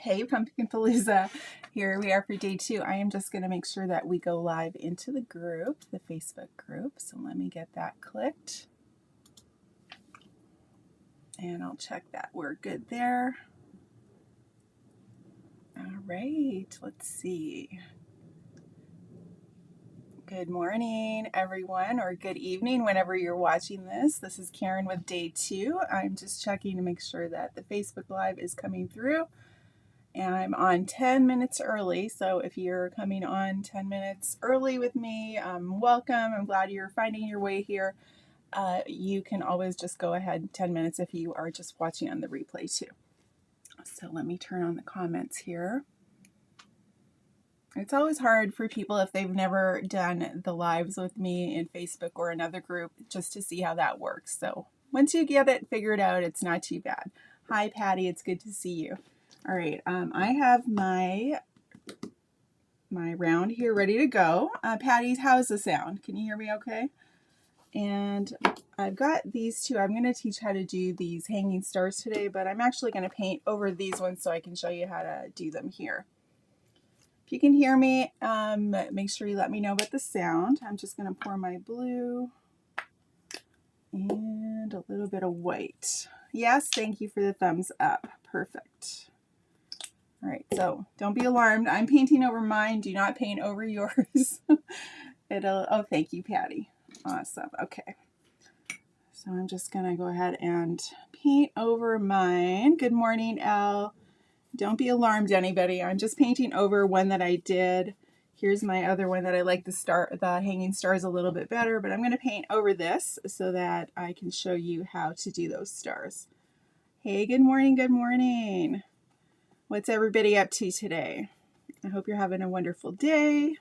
Hey, Pumpkin Palooza. Here we are for day 2. I am just going to make sure that we go live into the group, the Facebook group. So let me get that clicked. And I'll check that we're good there. All right, let's see. Good morning, everyone, or good evening whenever you're watching this. This is Karen with day 2. I'm just checking to make sure that the Facebook Live is coming through. And I'm on 10 minutes early, so if you're coming on 10 minutes early with me, welcome. I'm glad you're finding your way here. You can always just go ahead 10 minutes if you are just watching on the replay too. So let me turn on the comments here. It's always hard for people if they've never done the lives with me in Facebook or another group just to see how that works. So once you get it figured out, it's not too bad. Hi, Patty. It's good to see you. All right, I have my round here ready to go. Patty, how's the sound? Can you hear me okay? And I've got these two. I'm going to teach how to do these hanging stars today, but I'm actually going to paint over these ones so I can show you how to do them here. If you can hear me, make sure you let me know about the sound. I'm just going to pour my blue and a little bit of white. Yes, thank you for the thumbs up. Perfect. All right, so don't be alarmed. I'm painting over mine. Do not paint over yours. Oh, thank you, Patty. Awesome. Okay. So I'm just going to go ahead and paint over mine. Good morning, Elle. Don't be alarmed, anybody. I'm just painting over one that I did. Here's my other one that I like the hanging stars a little bit better, but I'm going to paint over this so that I can show you how to do those stars. Hey, good morning. Good morning. What's everybody up to today? I hope you're having a wonderful day.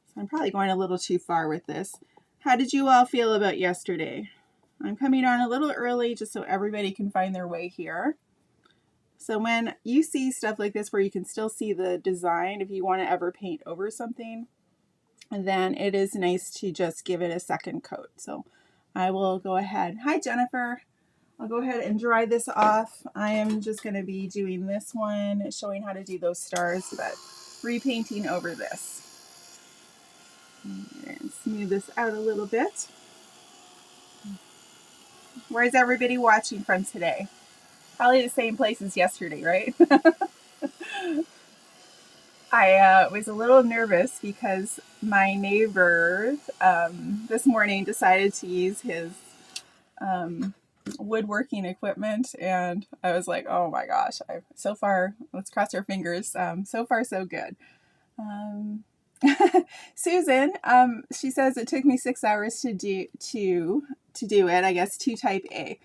So I'm probably going a little too far with this. How did you all feel about yesterday? I'm coming on a little early just so everybody can find their way here. So when you see stuff like this where you can still see the design, if you want to ever paint over something, then it is nice to just give it a second coat. So I will go ahead. Hi, Jennifer. I'll go ahead and dry this off. I am just going to be doing this one, showing how to do those stars, but repainting over this. And smooth this out a little bit. Where's everybody watching from today? Probably the same place as yesterday, right? I was a little nervous because my neighbor this morning decided to use his woodworking equipment, and I was like, oh my gosh, so far, let's cross our fingers, so far so good. Susan, she says it took me 6 hours to do it, I guess, to type A.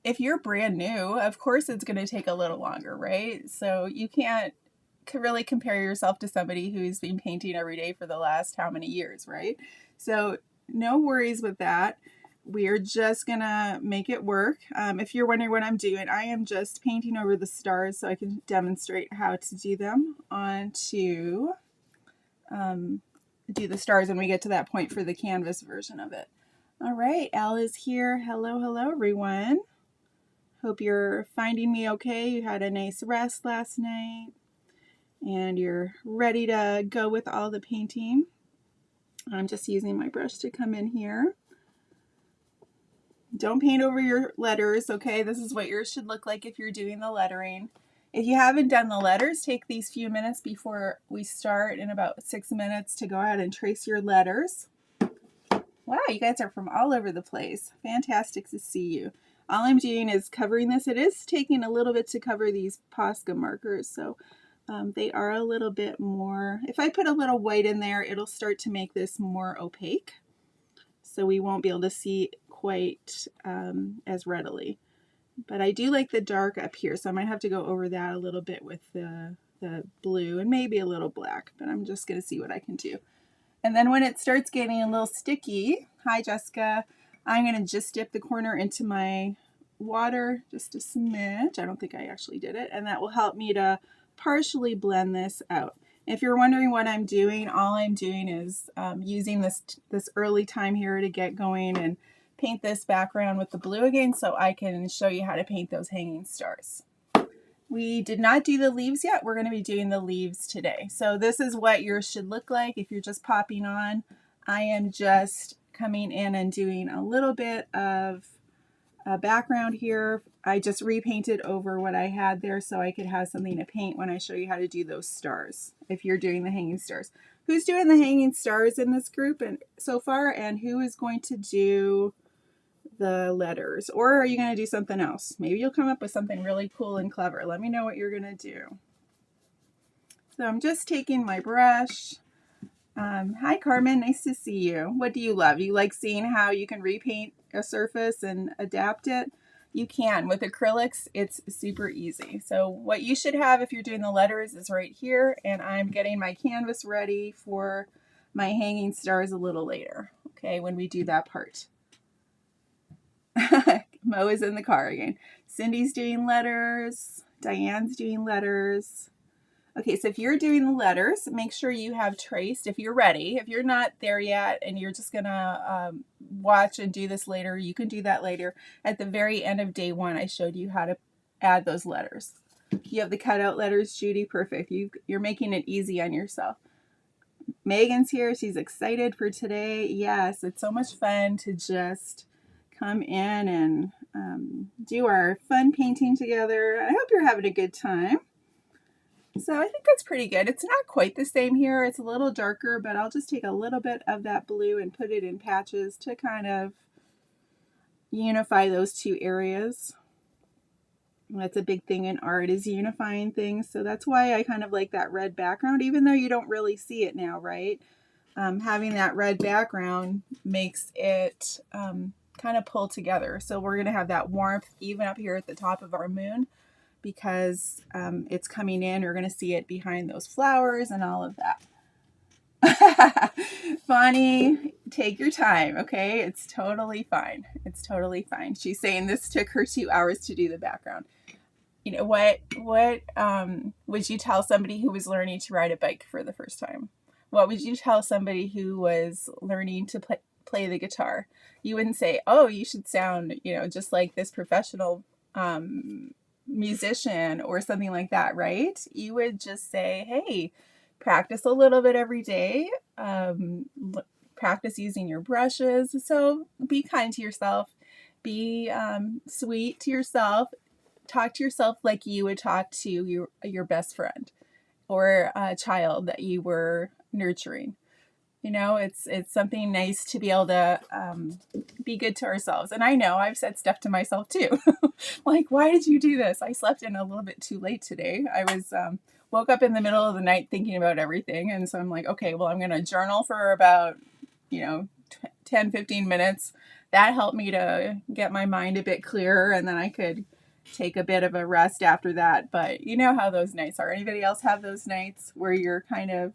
If you're brand new, of course it's going to take a little longer, right? So you can't really compare yourself to somebody who's been painting every day for the last how many years, right? So no worries with that. We're just gonna make it work. If you're wondering what I'm doing, I am just painting over the stars so I can demonstrate how to do them onto do the stars when we get to that point for the canvas version of it. All right, Elle is here. Hello, hello, everyone. Hope you're finding me okay. You had a nice rest last night and you're ready to go with all the painting. I'm just using my brush to come in here. Don't paint over your letters, okay? This is what yours should look like if you're doing the lettering. If you haven't done the letters, take these few minutes before we start in about 6 minutes to go ahead and trace your letters. Wow, you guys are from all over the place. Fantastic to see you. All I'm doing is covering this. It is taking a little bit to cover these Posca markers, so they are a little bit more. If I put a little white in there, it'll start to make this more opaque, so we won't be able to see quite as readily. But I do like the dark up here, so I might have to go over that a little bit with the blue and maybe a little black, but I'm just going to see what I can do. And then when it starts getting a little sticky, hi Jessica, I'm going to just dip the corner into my water just a smidge. I don't think I actually did it, and that will help me to partially blend this out. If you're wondering what I'm doing, all I'm doing is using this early time here to get going and paint this background with the blue again so I can show you how to paint those hanging stars. We did not do the leaves yet. We're going to be doing the leaves today. So this is what yours should look like if you're just popping on. I am just coming in and doing a little bit of a background here. I just repainted over what I had there so I could have something to paint when I show you how to do those stars, if you're doing the hanging stars. Who's doing the hanging stars in this group and so far, and who is going to do the letters? Or are you going to do something else? Maybe you'll come up with something really cool and clever. Let me know what you're going to do. So I'm just taking my brush. Hi Carmen, nice to see you. What do you love? You like seeing how you can repaint a surface and adapt it? You can. With acrylics, it's super easy. So what you should have if you're doing the letters is right here, and I'm getting my canvas ready for my hanging stars a little later, okay, when we do that part. Mo is in the car again. Cindy's doing letters. Diane's doing letters. Okay, so if you're doing the letters, make sure you have traced if you're ready. If you're not there yet and you're just gonna watch and do this later, you can do that later. At the very end of day one, I showed you how to add those letters. You have the cutout letters, Judy, perfect. You're making it easy on yourself. Megan's here, she's excited for today. Yes, it's so much fun to just come in and do our fun painting together. I hope you're having a good time. So I think that's pretty good. It's not quite the same here. It's a little darker, but I'll just take a little bit of that blue and put it in patches to kind of unify those two areas. That's a big thing in art, is unifying things. So that's why I kind of like that red background, even though you don't really see it now, right? Having that red background makes it kind of pull together. So we're going to have that warmth even up here at the top of our moon, because it's coming in. We're going to see it behind those flowers and all of that. Bonnie, take your time, okay? It's totally fine. It's totally fine. She's saying this took her 2 hours to do the background. You know, what would you tell somebody who was learning to ride a bike for the first time? What would you tell somebody who was learning to play the guitar? You wouldn't say, oh, you should sound, just like this professional musician or something like that, right? You would just say, hey, practice a little bit every day. Practice using your brushes. So be kind to yourself. Be sweet to yourself. Talk to yourself like you would talk to your best friend or a child that you were nurturing. It's something nice to be able to be good to ourselves. And I know I've said stuff to myself too. Like, why did you do this? I slept in a little bit too late today. I was woke up in the middle of the night thinking about everything. And so I'm like, okay, well, I'm going to journal for about, 10, 15 minutes. That helped me to get my mind a bit clearer. And then I could take a bit of a rest after that. But you know how those nights are. Anybody else have those nights where you're kind of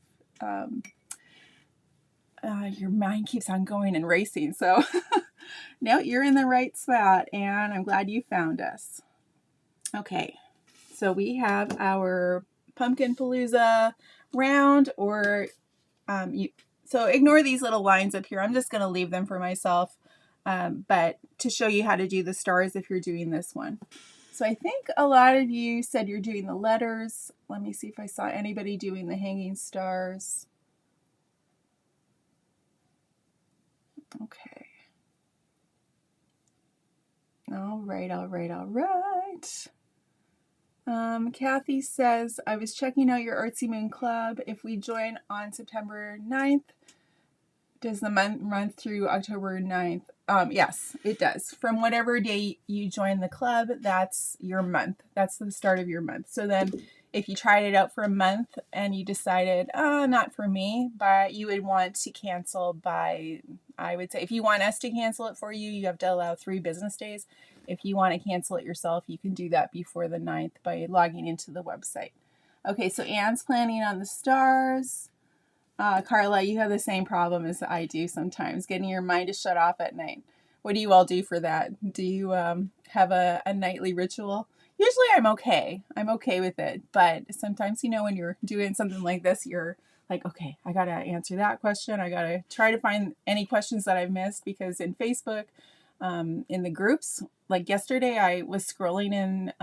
your mind keeps on going and racing? So no, you're in the right spot, and I'm glad you found us. Okay, so we have our Pumpkin Palooza round, or so ignore these little lines up here. I'm just going to leave them for myself, but to show you how to do the stars if you're doing this one. So I think a lot of you said you're doing the letters. Let me see if I saw anybody doing the hanging stars. Okay. All right. Kathy says, I was checking out your Artsy Moon Club. If we join on September 9th, does the month run through October 9th? Yes, it does. From whatever day you join the club, that's your month. That's the start of your month. So then if you tried it out for a month and you decided, not for me, but you would want to cancel by, I would say, if you want us to cancel it for you, you have to allow 3 business days. If you want to cancel it yourself, you can do that before the 9th by logging into the website. Okay, so Anne's planning on the stars. Carla, you have the same problem as I do sometimes, getting your mind to shut off at night. What do you all do for that? Do you have a nightly ritual? Usually I'm okay. I'm okay with it. But sometimes, when you're doing something like this, you're like, okay, I got to answer that question. I got to try to find any questions that I've missed, because in Facebook, in the groups. Like yesterday, I was scrolling in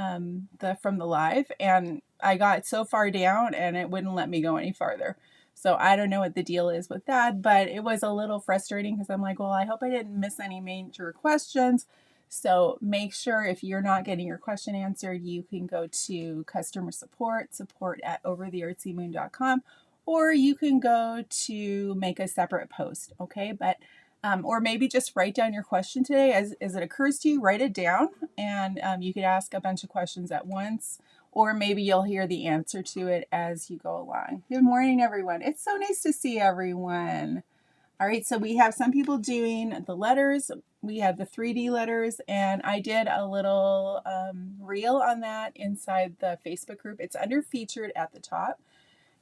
from the live, and I got so far down and it wouldn't let me go any farther. So I don't know what the deal is with that, but it was a little frustrating because I'm like, well, I hope I didn't miss any major questions. So make sure if you're not getting your question answered, you can go to customer support at overtheartsymoon.com, or you can go to make a separate post, okay? But or maybe just write down your question today as it occurs to you, write it down, and you could ask a bunch of questions at once, or maybe you'll hear the answer to it as you go along. Good morning, everyone. It's so nice to see everyone. All right, so we have some people doing the letters. We have the 3D letters, and I did a little reel on that inside the Facebook group. It's under featured at the top.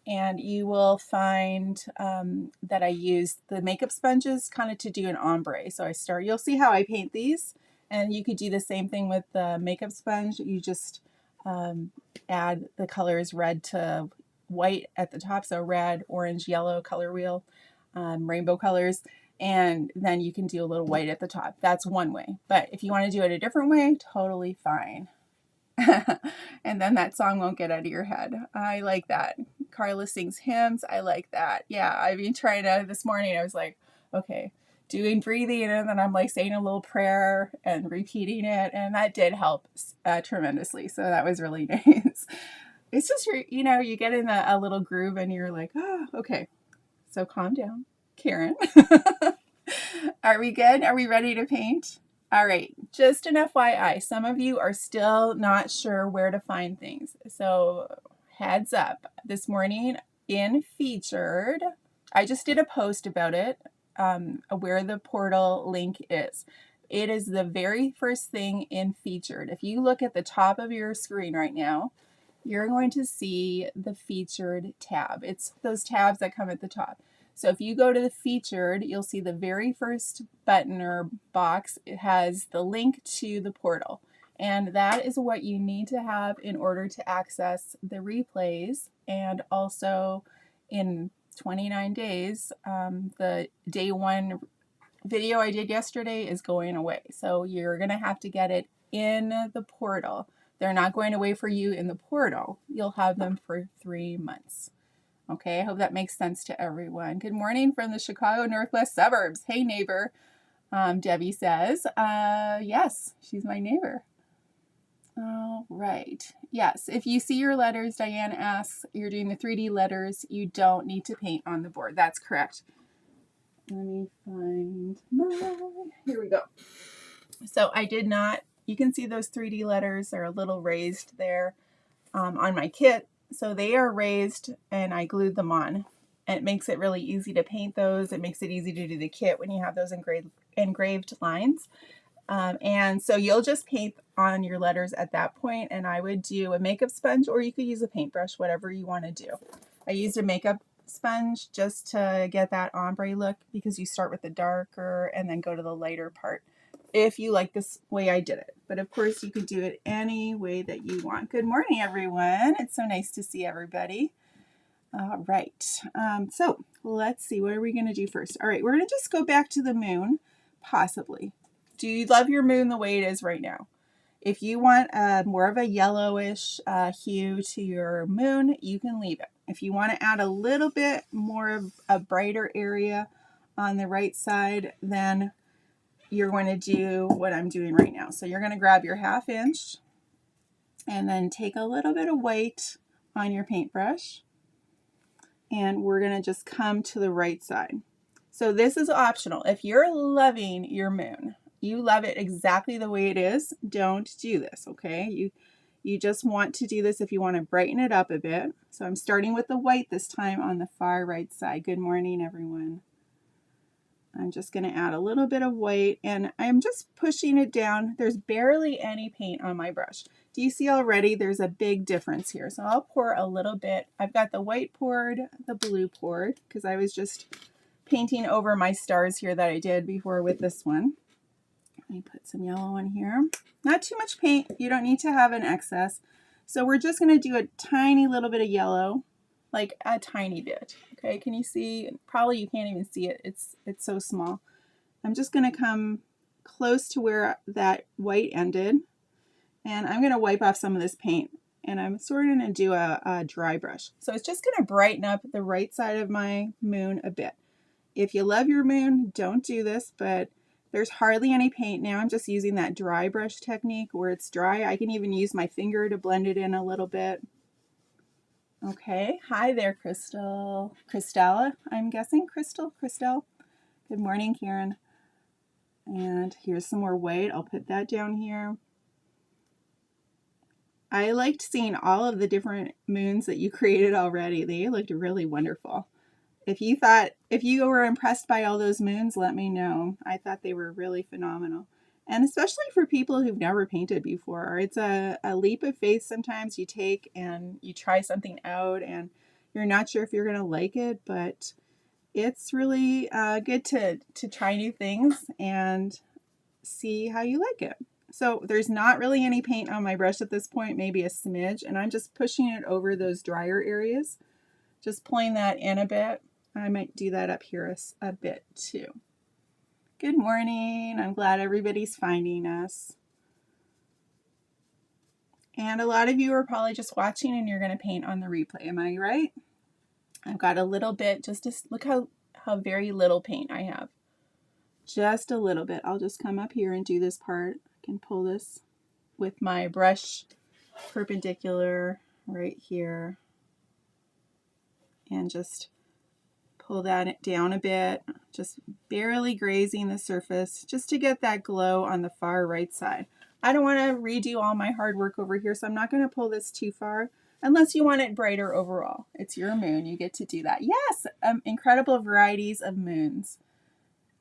And you will find that I used the makeup sponges kind of to do an ombre. So you'll see how I paint these, and you could do the same thing with the makeup sponge. You just add the colors red to white at the top, so red, orange, yellow, color wheel, rainbow colors, and then you can do a little white at the top. That's one way. But if you want to do it a different way, totally fine. And then that song won't get out of your head. I like that. Carla sings hymns. I like that. Yeah, I've been trying to, this morning I was like, okay, doing breathing, and then I'm like saying a little prayer and repeating it, and that did help tremendously. So that was really nice. It's just, you get in a little groove and you're like, oh, okay. So calm down, Karen. Are we good? Are we ready to paint? All right, just an FYI, some of you are still not sure where to find things. So heads up, this morning in featured, I just did a post about it, where the portal link is. It is the very first thing in featured. If you look at the top of your screen right now, you're going to see the featured tab. It's those tabs that come at the top. So if you go to the featured, you'll see the very first button or box. It has the link to the portal. And that is what you need to have in order to access the replays. And also in 29 days, the day one video I did yesterday is going away. So you're going to have to get it in the portal. They're not going away for you in the portal. You'll have them for 3 months. Okay, I hope that makes sense to everyone. Good morning from the Chicago Northwest suburbs. Hey, neighbor, Debbie says. Yes, she's my neighbor. All right. Yes, if you see your letters, Diane asks, you're doing the 3D letters, you don't need to paint on the board. That's correct. Let me find here we go. So I did not, you can see those 3D letters are a little raised there on my kit. So they are raised and I glued them on. And it makes it really easy to paint those. It makes it easy to do the kit when you have those engraved lines. And so you'll just paint on your letters at that point. And I would do a makeup sponge, or you could use a paintbrush, whatever you want to do. I used a makeup sponge just to get that ombre look, because you start with the darker and then go to the lighter part, if you like this way I did it. But of course you could do it any way that you want. Good morning, everyone. It's so nice to see everybody. All right, so let's see, what are we going to do first? All right, we're going to just go back to the moon, possibly. Do you love your moon the way it is right now? If you want more of a yellowish hue to your moon, you can leave it. If you want to add a little bit more of a brighter area on the right side, then you're going to do what I'm doing right now. So you're going to grab your 1/2 inch and then take a little bit of white on your paintbrush, and we're going to just come to the right side. So this is optional. If you're loving your moon, you love it exactly the way it is, don't do this, okay? You just want to do this if you want to brighten it up a bit. So I'm starting with the white this time on the far right side. Good morning, everyone. I'm just going to add a little bit of white, and I'm just pushing it down. There's barely any paint on my brush. Do you see already there's a big difference here? So I'll pour a little bit. I've got the white poured, the blue poured, because I was just painting over my stars here that I did before with this one. Let me put some yellow in here. Not too much paint. You don't need to have an excess. So we're just going to do a tiny little bit of yellow, like a tiny bit. Okay, can you see? Probably you can't even see it. It's so small. I'm just going to come close to where that white ended. And I'm going to wipe off some of this paint. And I'm sort of going to do a dry brush. So it's just going to brighten up the right side of my moon a bit. If you love your moon, don't do this, but there's hardly any paint now. I'm just using that dry brush technique where it's dry. I can even use my finger to blend it in a little bit. Okay, hi there, Crystal. Christella, I'm guessing. Christelle. Good morning, Karen. And here's some more white. I'll put that down here. I liked seeing all of the different moons that you created already. They looked really wonderful. If you were impressed by all those moons, let me know. I thought they were really phenomenal. And especially for people who've never painted before. It's a leap of faith sometimes you take and you try something out and you're not sure if you're going to like it, but it's really good to try new things and see how you like it. So there's not really any paint on my brush at this point, maybe a smidge, and I'm just pushing it over those drier areas, just pulling that in a bit. I might do that up here a bit too. Good morning. I'm glad everybody's finding us. And a lot of you are probably just watching and you're going to paint on the replay. Am I right? I've got a little bit, just to look how very little paint I have. Just a little bit. I'll just come up here and do this part. I can pull this with my brush perpendicular right here and just pull that down a bit, just barely grazing the surface just to get that glow on the far right side. I don't want to redo all my hard work over here, so I'm not going to pull this too far unless you want it brighter overall. It's your moon. You get to do that. Yes, incredible varieties of moons.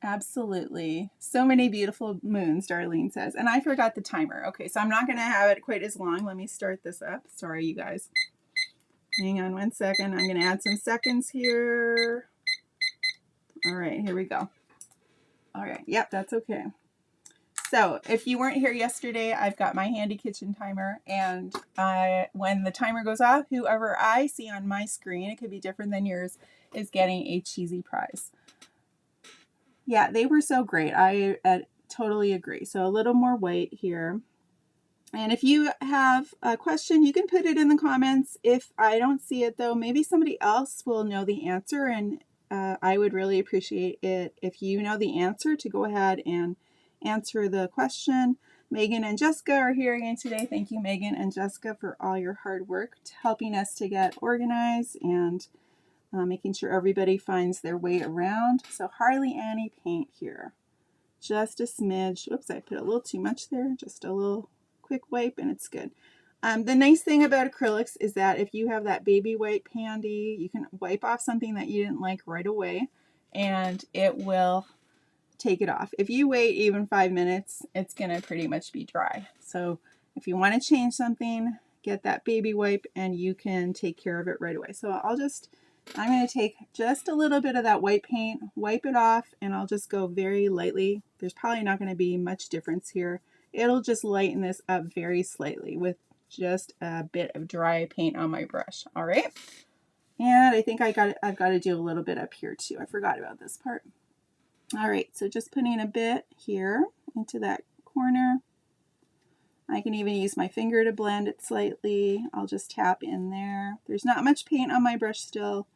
Absolutely. So many beautiful moons, Darlene says. And I forgot the timer. Okay, so I'm not going to have it quite as long. Let me start this up. Sorry, you guys. Hang on 1 second. I'm going to add some seconds here. All right, here we go. All right, yep, that's okay. So if you weren't here yesterday, I've got my handy kitchen timer, and when the timer goes off, whoever I see on my screen, it could be different than yours, is getting a cheesy prize. Yeah, they were so great. I totally agree. So a little more white here. And if you have a question, you can put it in the comments. If I don't see it, though, maybe somebody else will know the answer, and I would really appreciate it if you know the answer to go ahead and answer the question. Megan and Jessica are here again today. Thank you, Megan and Jessica, for all your hard work helping us to get organized and making sure everybody finds their way around. So hardly any paint here. Just a smidge. Oops, I put a little too much there. Just a little quick wipe and it's good. The nice thing about acrylics is that if you have that baby wipe handy, you can wipe off something that you didn't like right away and it will take it off. If you wait even 5 minutes, it's going to pretty much be dry. So if you want to change something, get that baby wipe and you can take care of it right away. So I'm going to take just a little bit of that white paint, wipe it off, and I'll just go very lightly. There's probably not going to be much difference here. It'll just lighten this up very slightly with just a bit of dry paint on my brush. All right. And I think I've got to do a little bit up here too. I forgot about this part. All right. So just putting a bit here into that corner. I can even use my finger to blend it slightly. I'll just tap in there. There's not much paint on my brush still.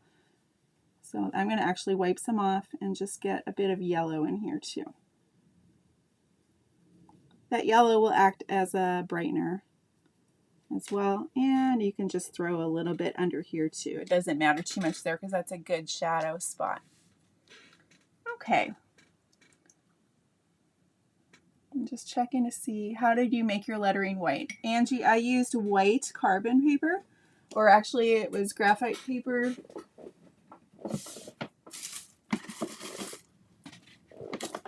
So I'm going to actually wipe some off and just get a bit of yellow in here too. That yellow will act as a brightener as well. And you can just throw a little bit under here too. It doesn't matter too much there because that's a good shadow spot. Okay. I'm just checking to see, how did you make your lettering white? Angie, I used white carbon paper, or actually it was graphite paper.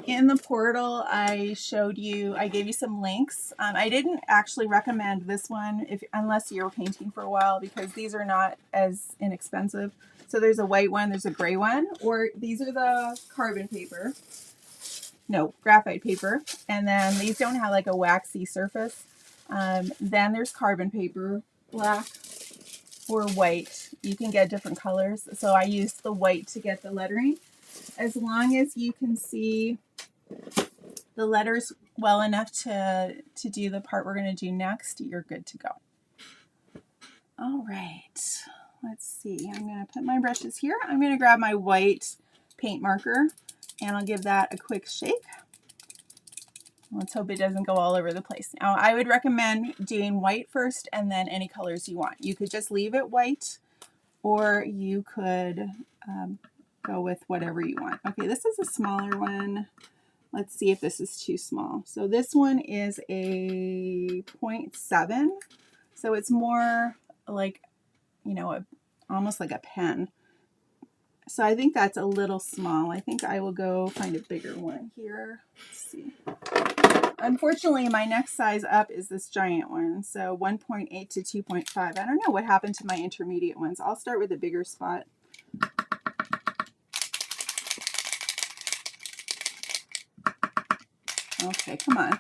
In the portal, I gave you some links. I didn't actually recommend this one unless you're painting for a while because these are not as inexpensive. So there's a white one, there's a gray one, or these are the carbon paper. No, graphite paper. And then these don't have like a waxy surface. Then there's carbon paper, black or white. You can get different colors. So I used the white to get the lettering. As long as you can see the letters well enough to do the part we're going to do next, you're good to go. All right, let's see. I'm going to put my brushes here. I'm going to grab my white paint marker and I'll give that a quick shake. Let's hope it doesn't go all over the place. Now, I would recommend doing white first and then any colors you want. You could just leave it white, or you could go with whatever you want. Okay, this is a smaller one. Let's see if this is too small. So this one is a 0.7. So it's more like, you know, almost like a pen. So I think that's a little small. I think I will go find a bigger one here. Let's see. Unfortunately, my next size up is this giant one, so 1.8 to 2.5. I don't know what happened to my intermediate ones. I'll start with a bigger spot. Okay, come on.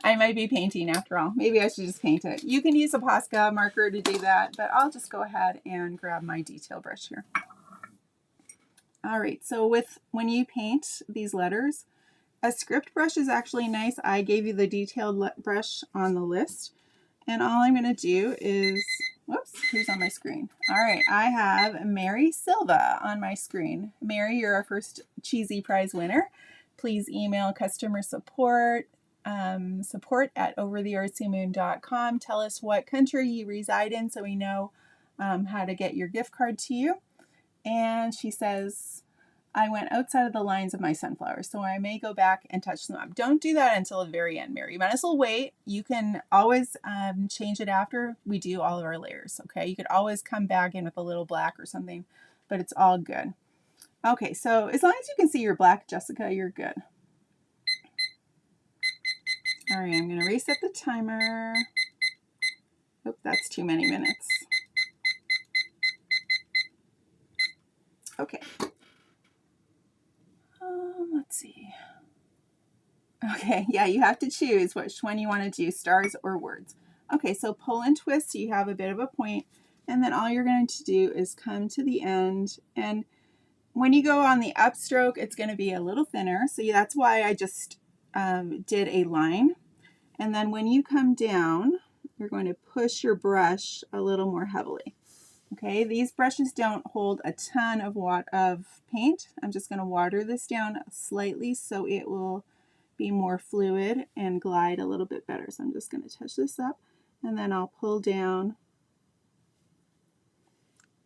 I might be painting after all. Maybe I should just paint it. You can use a Posca marker to do that, but I'll just go ahead and grab my detail brush here. All right, so when you paint these letters, a script brush is actually nice. I gave you the detailed brush on the list. And all I'm going to do is, whoops, who's on my screen? All right, I have Mary Silva on my screen. Mary, you're our first cheesy prize winner. Please email customer support, support@overtheartsymoon.com. Tell us what country you reside in so we know how to get your gift card to you. And she says, I went outside of the lines of my sunflowers, so I may go back and touch them up. Don't do that until the very end, Mary. You might as well wait. You can always change it after we do all of our layers, okay? You could always come back in with a little black or something, but it's all good. Okay, so as long as you can see your black, Jessica, you're good. All right, I'm going to reset the timer. Oh, that's too many minutes. Okay. Let's see. Okay, yeah, you have to choose which one you want to do, stars or words. Okay, so pull and twist so you have a bit of a point, and then all you're going to do is come to the end, and when you go on the upstroke, it's going to be a little thinner, so that's why I just did a line. And then when you come down, you're going to push your brush a little more heavily. Okay, these brushes don't hold a ton of paint. I'm just going to water this down slightly so it will be more fluid and glide a little bit better. So I'm just going to touch this up and then I'll pull down.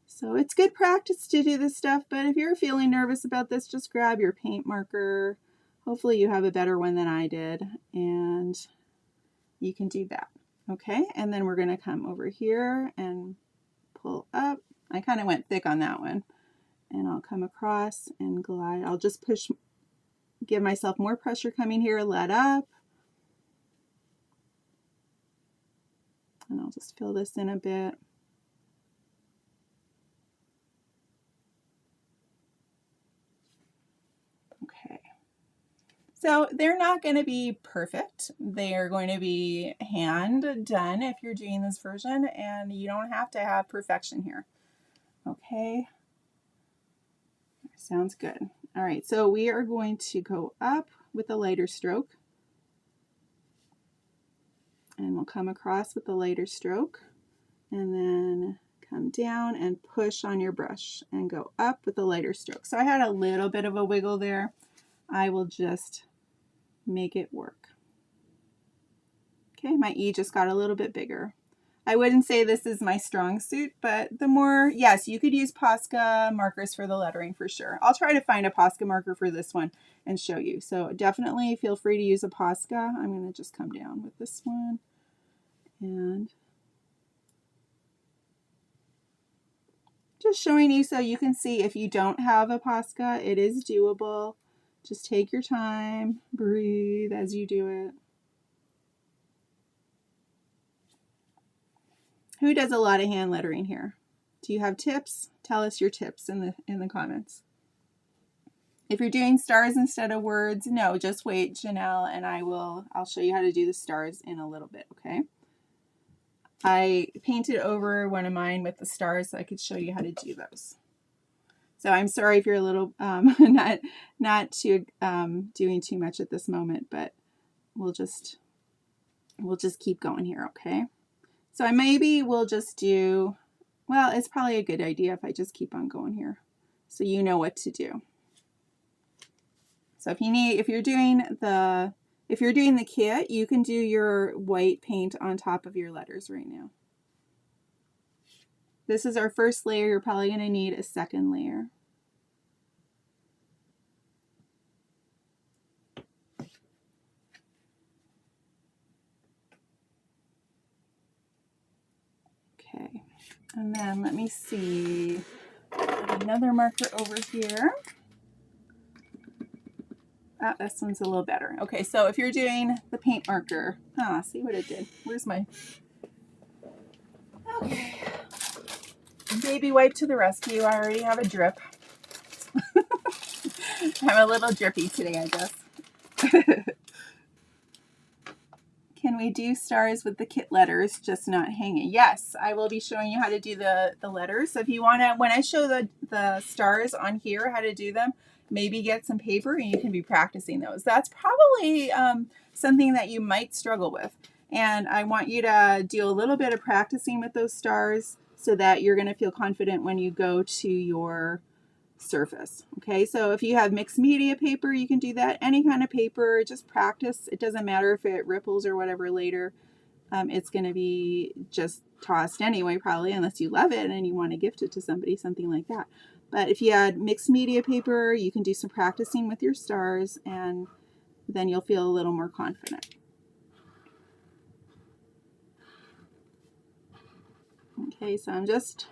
So it's good practice to do this stuff, but if you're feeling nervous about this, just grab your paint marker. Hopefully you have a better one than I did, and you can do that. Okay, and then we're going to come over here and pull up. I kind of went thick on that one, and I'll come across and glide. I'll just push, give myself more pressure coming here, let up, and I'll just fill this in a bit. Okay, so they're not going to be perfect. They are going to be hand done if you're doing this version, and you don't have to have perfection here. Okay, sounds good. All right, so we are going to go up with a lighter stroke, and we'll come across with a lighter stroke, and then come down and push on your brush and go up with a lighter stroke. So I had a little bit of a wiggle there. I will just make it work. Okay, my E just got a little bit bigger. I wouldn't say this is my strong suit, but the more, yes, you could use Posca markers for the lettering for sure. I'll try to find a Posca marker for this one and show you. So definitely feel free to use a Posca. I'm going to just come down with this one and just showing you so you can see if you don't have a Posca, it is doable. Just take your time, breathe as you do it. Who does a lot of hand lettering here? Do you have tips? Tell us your tips in the comments. If you're doing stars instead of words, no, just wait, Janelle, and I'll show you how to do the stars in a little bit, okay? I painted over one of mine with the stars so I could show you how to do those. So I'm sorry if you're a little not too doing too much at this moment, but we'll just keep going here, okay? So maybe we'll just do, well, it's probably a good idea if I just keep on going here, so you know what to do. So if you're doing the kit, you can do your white paint on top of your letters right now. This is our first layer. You're probably going to need a second layer. Okay, and then let me see, another marker over here. Ah, this one's a little better. Okay, so if you're doing the paint marker, see what it did. Where's my, okay. Baby wipe to the rescue. I already have a drip. I'm a little drippy today, I guess. Can we do stars with the kit letters, just not hanging? Yes, I will be showing you how to do the letters. So if you want to, when I show the stars on here, how to do them, maybe get some paper and you can be practicing those. That's probably something that you might struggle with. And I want you to do a little bit of practicing with those stars so that you're going to feel confident when you go to your surface. Okay, so if you have mixed media paper, you can do that. Any kind of paper, just practice. It doesn't matter if it ripples or whatever later. It's going to be just tossed anyway, probably, unless you love it and you want to gift it to somebody, something like that. But if you had mixed media paper, you can do some practicing with your stars, and then you'll feel a little more confident. Okay, so I'm just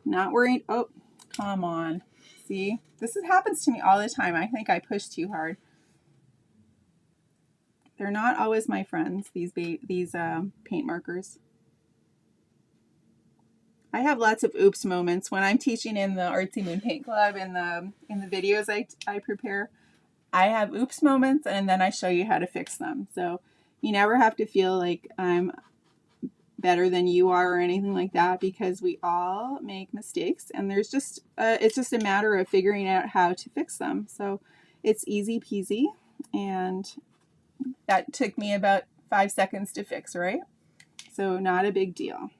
not worried. Oh, come on. See, this happens to me all the time. I think I push too hard. They're not always my friends, these paint markers. I have lots of oops moments when I'm teaching in the Artsy Moon Paint Club, in the videos I prepare. I have oops moments, and then I show you how to fix them. So you never have to feel like I'm better than you are or anything like that, because we all make mistakes, and there's just it's just a matter of figuring out how to fix them. So it's easy peasy, and that took me about 5 seconds to fix, right? So not a big deal.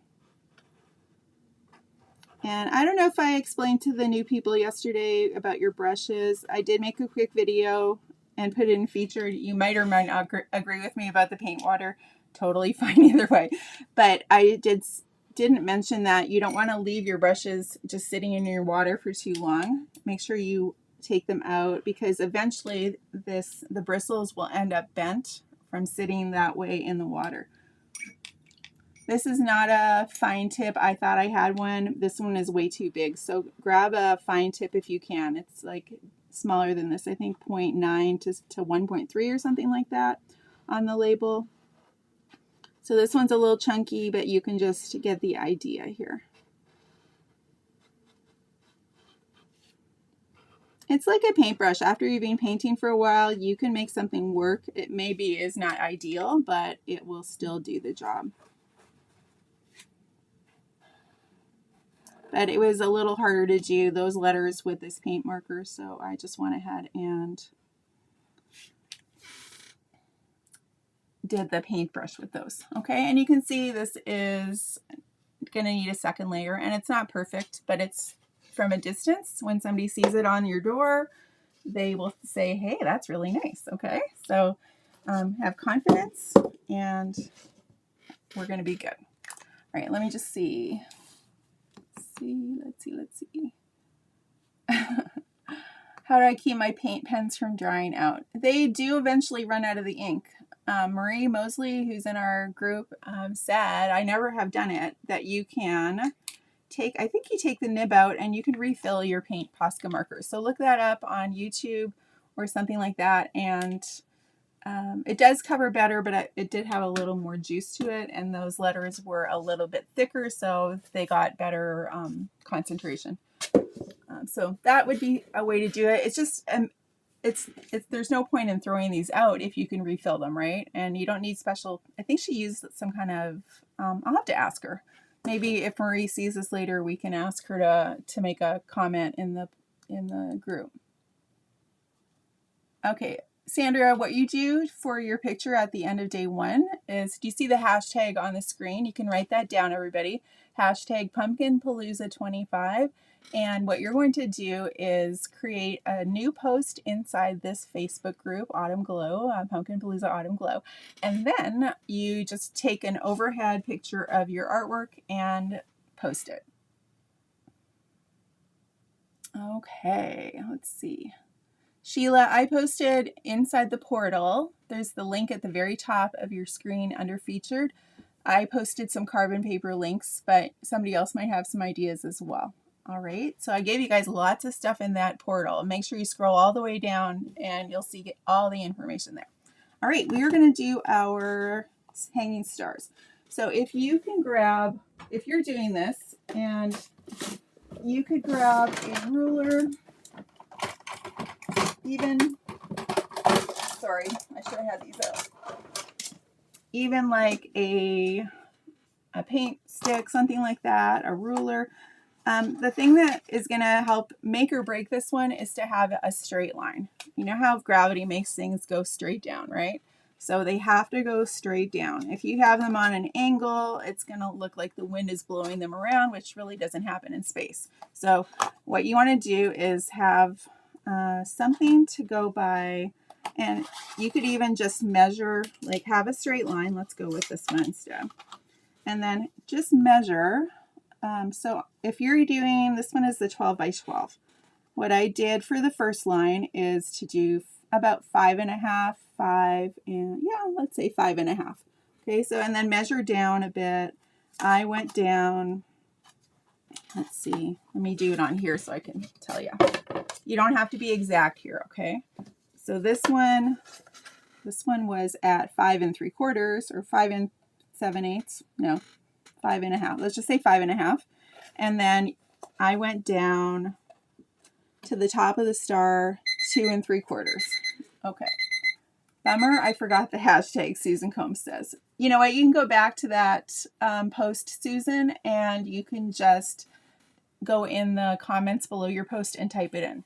And I don't know if I explained to the new people yesterday about your brushes. I did make a quick video and put it in featured. You might or might not agree with me about the paint water. Totally fine either way. But I didn't mention that you don't want to leave your brushes just sitting in your water for too long. Make sure you take them out, because eventually the bristles will end up bent from sitting that way in the water. This is not a fine tip. I thought I had one. This one is way too big. So grab a fine tip if you can. It's like smaller than this. I think 0.9 to 1.3 or something like that on the label. So this one's a little chunky, but you can just get the idea here. It's like a paintbrush. After you've been painting for a while, you can make something work. It maybe is not ideal, but it will still do the job. But it was a little harder to do those letters with this paint marker, so I just went ahead and did the paintbrush with those. Okay, and you can see this is going to need a second layer, and it's not perfect, but it's from a distance. When somebody sees it on your door, they will say, hey, that's really nice. Okay, so have confidence, and we're going to be good. All right, let me just see. Let's see. How do I keep my paint pens from drying out? They do eventually run out of the ink. Marie Mosley, who's in our group, said, I never have done it, that you can I think you take the nib out and you can refill your paint Posca markers. So look that up on YouTube or something like that. And it does cover better, but it did have a little more juice to it, and those letters were a little bit thicker, so they got better concentration. So that would be a way to do it. It's just there's no point in throwing these out if you can refill them, right? And you don't need special. I think she used some kind of. I'll have to ask her. Maybe if Marie sees this later, we can ask her to make a comment in group. Okay, Sandra, what you do for your picture at the end of day 1 is, do you see the hashtag on the screen? You can write that down, everybody. Hashtag PumpkinPalooza25. And what you're going to do is create a new post inside this Facebook group, Autumn Glow, Pumpkin Palooza Autumn Glow. And then you just take an overhead picture of your artwork and post it. Okay, let's see. Sheila, I posted inside the portal. There's the link at the very top of your screen under featured. I posted some carbon paper links, but somebody else might have some ideas as well. All right, so I gave you guys lots of stuff in that portal. Make sure you scroll all the way down and you'll see all the information there. All right, we are going to do our hanging stars. So if you can grab, if you're doing this, and you could grab a ruler, even, sorry, I should have had these out. Even like a paint stick, something like that, a ruler. The thing that is going to help make or break this one is to have a straight line. You know how gravity makes things go straight down, right? So they have to go straight down. If you have them on an angle, it's going to look like the wind is blowing them around, which really doesn't happen in space. So what you want to do is have something to go by, and you could even just measure, like have a straight line. Let's go with this one instead. And then just measure. So if you're doing, this one is the 12 by 12. What I did for the first line is to do about 5.5, 5, and yeah, let's say 5.5. Okay, so and then measure down a bit. I went down, let's see, let me do it on here so I can tell you. You don't have to be exact here, okay? So this one was at 5 3/4 or 5 7/8. No, 5.5. Let's just say 5.5. And then I went down to the top of the star 2 3/4. Okay. Bummer, I forgot the hashtag, Susan Combs says. You know what? You can go back to that post, Susan, and you can just go in the comments below your post and type it in.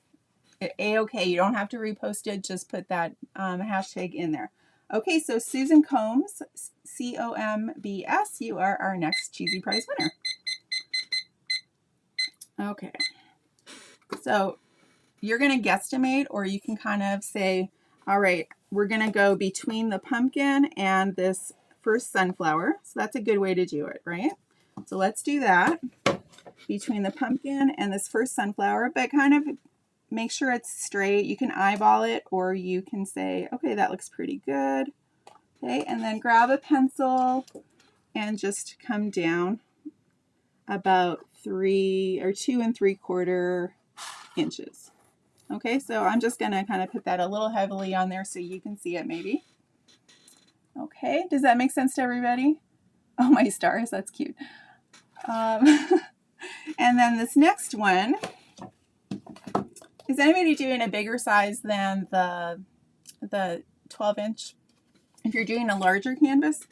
A-okay, you don't have to repost it, just put that hashtag in there. Okay, so Susan Combs, C-O-M-B-S, you are our next Cheesy Prize winner. Okay, so you're going to guesstimate, or you can kind of say, all right, we're going to go between the pumpkin and this first sunflower. So that's a good way to do it, right? So let's do that, between the pumpkin and this first sunflower, but kind of make sure it's straight. You can eyeball it, or you can say, okay, that looks pretty good. Okay, and then grab a pencil and just come down about 2 3/4 inches. Okay, so I'm just going to kind of put that a little heavily on there so you can see it maybe. Okay, does that make sense to everybody? Oh, my stars, that's cute. And then this next one, is anybody doing a bigger size than the 12-inch? If you're doing a larger canvas,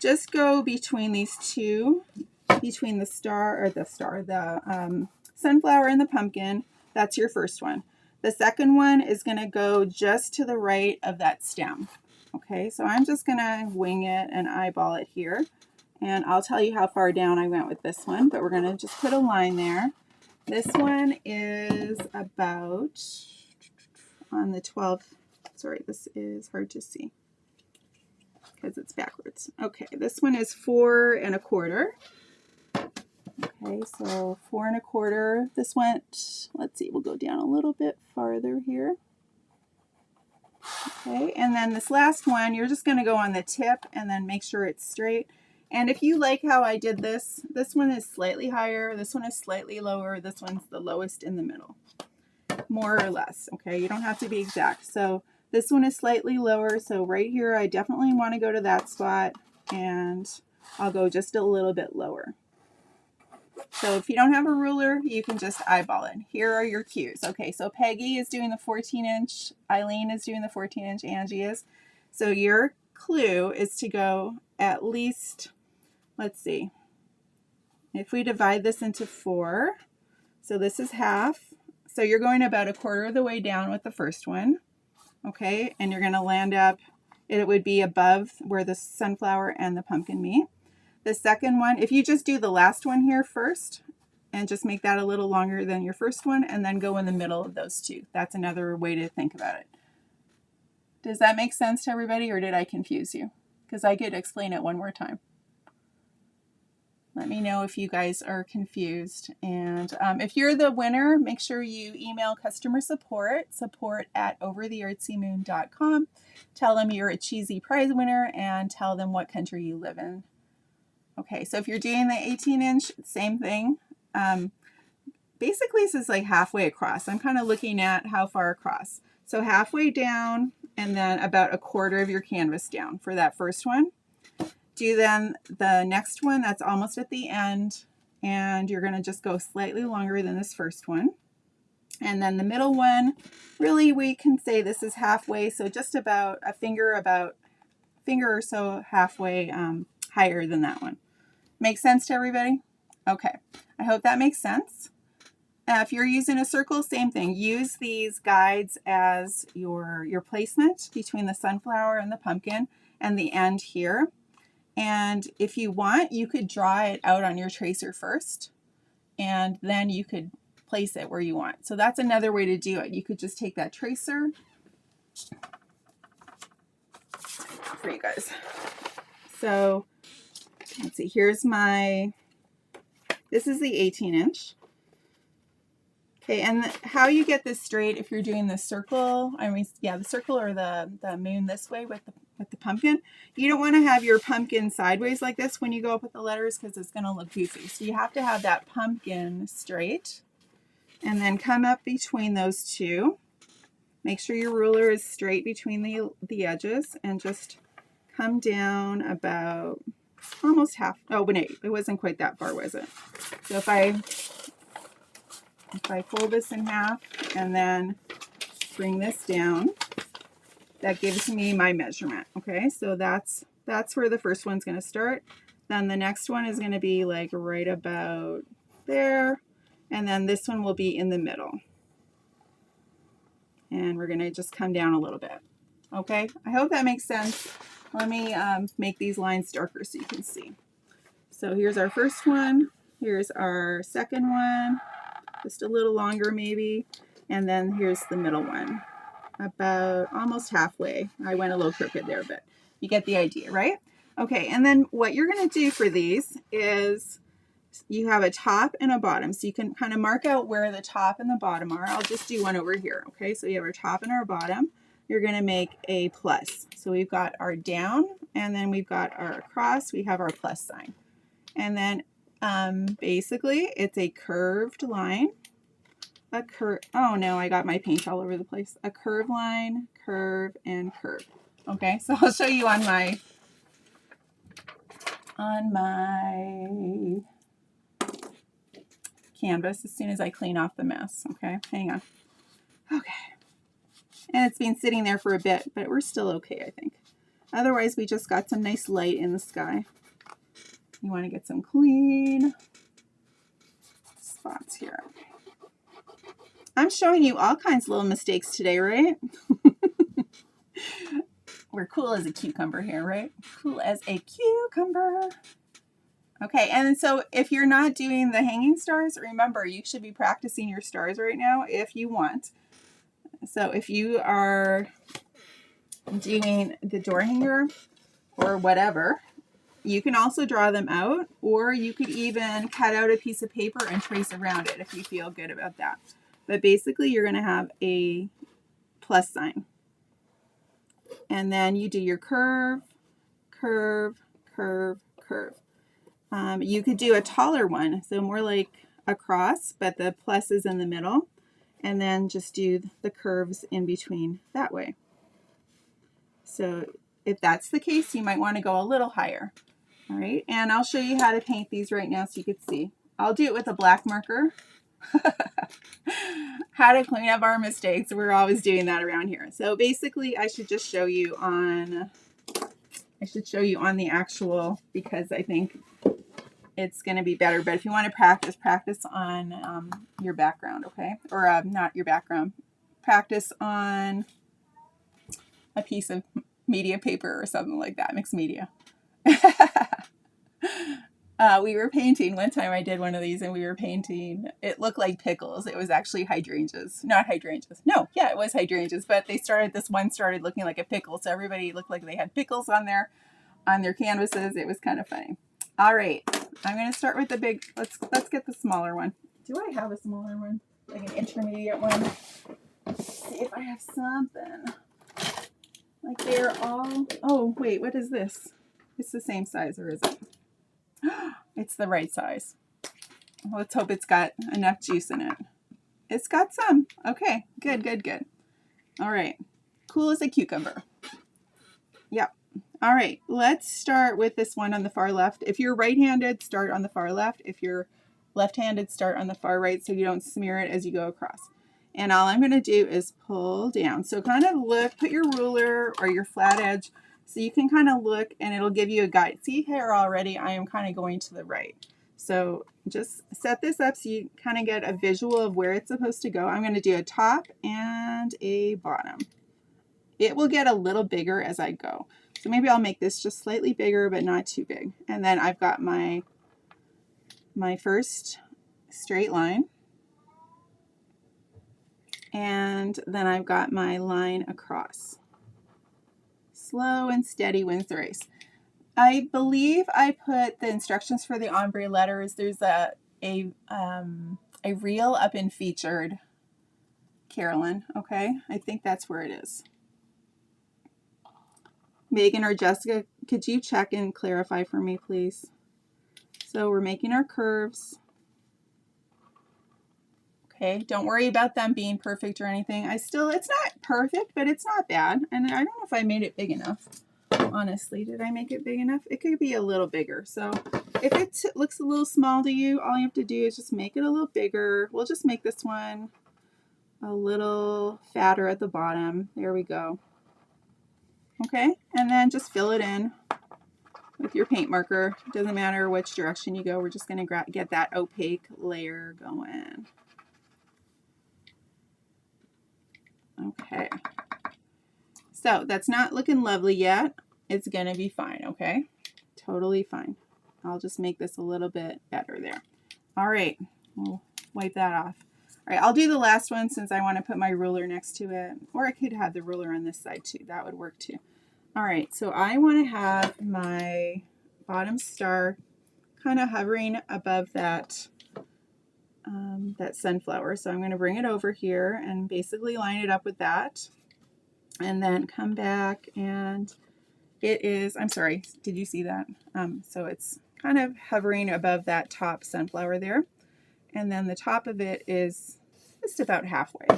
just go between these two, between the sunflower and the pumpkin. That's your first one. The second one is going to go just to the right of that stem. Okay, so I'm just going to wing it and eyeball it here. And I'll tell you how far down I went with this one, but we're going to just put a line there. This one is about on the 12, sorry, this is hard to see because it's backwards. Okay, this one is 4 1/4. Okay, so 4 1/4. This went, let's see, we'll go down a little bit farther here. Okay, and then this last one, you're just going to go on the tip and then make sure it's straight. And if you like how I did this, this one is slightly higher, this one is slightly lower, this one's the lowest in the middle, more or less. Okay, you don't have to be exact. So this one is slightly lower, so right here I definitely want to go to that spot, and I'll go just a little bit lower. So if you don't have a ruler, you can just eyeball it. Here are your cues. Okay, so Peggy is doing the 14-inch, Eileen is doing the 14-inch, Angie is. So your clue is to go at least, let's see, if we divide this into 4, so this is half, So you're going about a quarter of the way down with the first one, okay? And you're going to land up, it would be above where the sunflower and the pumpkin meet. The second one, if you just do the last one here first and just make that a little longer than your first one and then go in the middle of those two. That's another way to think about it. Does that make sense to everybody, or did I confuse you? Because I could explain it one more time. Let me know if you guys are confused. And if you're the winner, make sure you email customer support at overtheartsymoon.com. Tell them you're a cheesy prize winner and tell them what country you live in. Okay, so if you're doing the 18-inch, same thing. Basically, this is like halfway across. I'm kind of looking at how far across. So halfway down and then about a quarter of your canvas down for that first one. Do then the next one that's almost at the end, and you're going to just go slightly longer than this first one. And then the middle one, really we can say this is halfway, so just about a finger or so halfway higher than that one. Make sense to everybody? Okay, I hope that makes sense. If you're using a circle, same thing. Use these guides as your placement between the sunflower and the pumpkin and the end here. And if you want, you could draw it out on your tracer first, and then you could place it where you want. So that's another way to do it. You could just take that tracer for you guys. So let's see, here's this is the 18-inch. Okay, and how you get this straight, if you're doing the circle, the circle or the moon this way with the pumpkin, you don't want to have your pumpkin sideways like this when you go up with the letters because it's going to look goofy. So you have to have that pumpkin straight and then come up between those two. Make sure your ruler is straight between the edges and just come down about almost half. Oh, wait, it wasn't quite that far, was it? So if I fold this in half and then bring this down, that gives me my measurement. Okay, so that's where the first one's going to start. Then the next one is going to be like right about there, and then this one will be in the middle. And we're going to just come down a little bit. Okay, I hope that makes sense. Let me make these lines darker so you can see. So here's our first one. Here's our second one. Just a little longer maybe. And then here's the middle one. About almost halfway. I went a little crooked there, but you get the idea, right? Okay, and then what you're going to do for these is you have a top and a bottom. So you can kind of mark out where the top and the bottom are. I'll just do one over here. Okay, so we have our top and our bottom. You're going to make a plus. So we've got our down, and then we've got our across. We have our plus sign. And then basically it's a curved line. Oh no, I got my paint all over the place. A curved line, curve, and curve. Okay, so I'll show you on my canvas as soon as I clean off the mess. Okay, hang on. Okay, and it's been sitting there for a bit, but we're still okay, I think. Otherwise, we just got some nice light in the sky. You want to get some clean spots here. I'm showing you all kinds of little mistakes today, right? We're cool as a cucumber here, right? Cool as a cucumber. Okay, and so if you're not doing the hanging stars, remember, you should be practicing your stars right now if you want. So if you are doing the door hanger or whatever, you can also draw them out, or you could even cut out a piece of paper and trace around it if you feel good about that. But basically, you're going to have a plus sign. And then you do your curve, curve, curve, curve. You could do a taller one, so more like a cross, but the plus is in the middle. And then just do the curves in between that way. So if that's the case, you might want to go a little higher. All right, and I'll show you how to paint these right now so you can see. I'll do it with a black marker. How to clean up our mistakes. We're always doing that around here. So basically, I should just show you on the actual, because I think it's going to be better. But if you want to practice, practice on your background, okay? Or not your background. Practice on a piece of media paper or something like that, mixed media. We were painting one time. I did one of these, and we were painting. It looked like pickles. It was actually hydrangeas, not hydrangeas. No, yeah, it was hydrangeas. But this one started looking like a pickle, so everybody looked like they had pickles on their canvases. It was kind of funny. All right, I'm going to start with the big. Let's get the smaller one. Do I have a smaller one, like an intermediate one? Let's see if I have something. Like they're all. Oh wait, what is this? It's the same size, or is it? It's the right size. Let's hope it's got enough juice in it. It's got some. Okay, good, good, good. All right, cool as a cucumber. Yep. All right, let's start with this one on the far left. If you're right-handed, start on the far left. If you're left-handed, start on the far right so you don't smear it as you go across. And all I'm going to do is pull down. So kind of look, put your ruler or your flat edge so you can kind of look, and it'll give you a guide. See here already, I am kind of going to the right. So just set this up so you kind of get a visual of where it's supposed to go. I'm going to do a top and a bottom. It will get a little bigger as I go. So maybe I'll make this just slightly bigger, but not too big. And then I've got my first straight line. And then I've got my line across. Slow and steady wins the race. I believe I put the instructions for the ombre letters. There's a reel up in featured, Carolyn. Okay, I think that's where it is. Megan or Jessica, could you check and clarify for me, please? So we're making our curves. Okay, don't worry about them being perfect or anything. It's not perfect, but it's not bad. And I don't know if I made it big enough. Honestly, did I make it big enough? It could be a little bigger. So if it looks a little small to you, all you have to do is just make it a little bigger. We'll just make this one a little fatter at the bottom. There we go. Okay, and then just fill it in with your paint marker. It doesn't matter which direction you go. We're just going to get that opaque layer going. Okay, so that's not looking lovely yet. It's going to be fine, okay? Totally fine. I'll just make this a little bit better there. All right, we'll wipe that off. All right, I'll do the last one since I want to put my ruler next to it. Or I could have the ruler on this side too. That would work too. All right, so I want to have my bottom star kind of hovering above that that sunflower. So I'm going to bring it over here and basically line it up with that. And then come back, and it is, I'm sorry, did you see that? So it's kind of hovering above that top sunflower there. And then the top of it is just about halfway.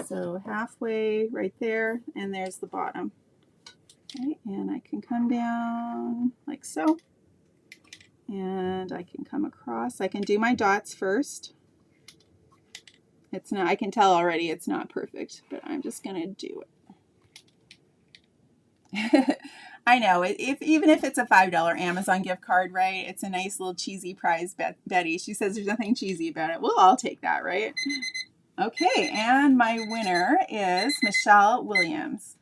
So halfway right there, and there's the bottom. Okay, and I can come down like so. And I can come across. I can do my dots first. It's not, I can tell already it's not perfect, but I'm just going to do it. I know, even if it's a $5 Amazon gift card, right? It's a nice little cheesy prize, Betty. She says there's nothing cheesy about it. We'll all take that, right? Okay, and my winner is Michelle Williams.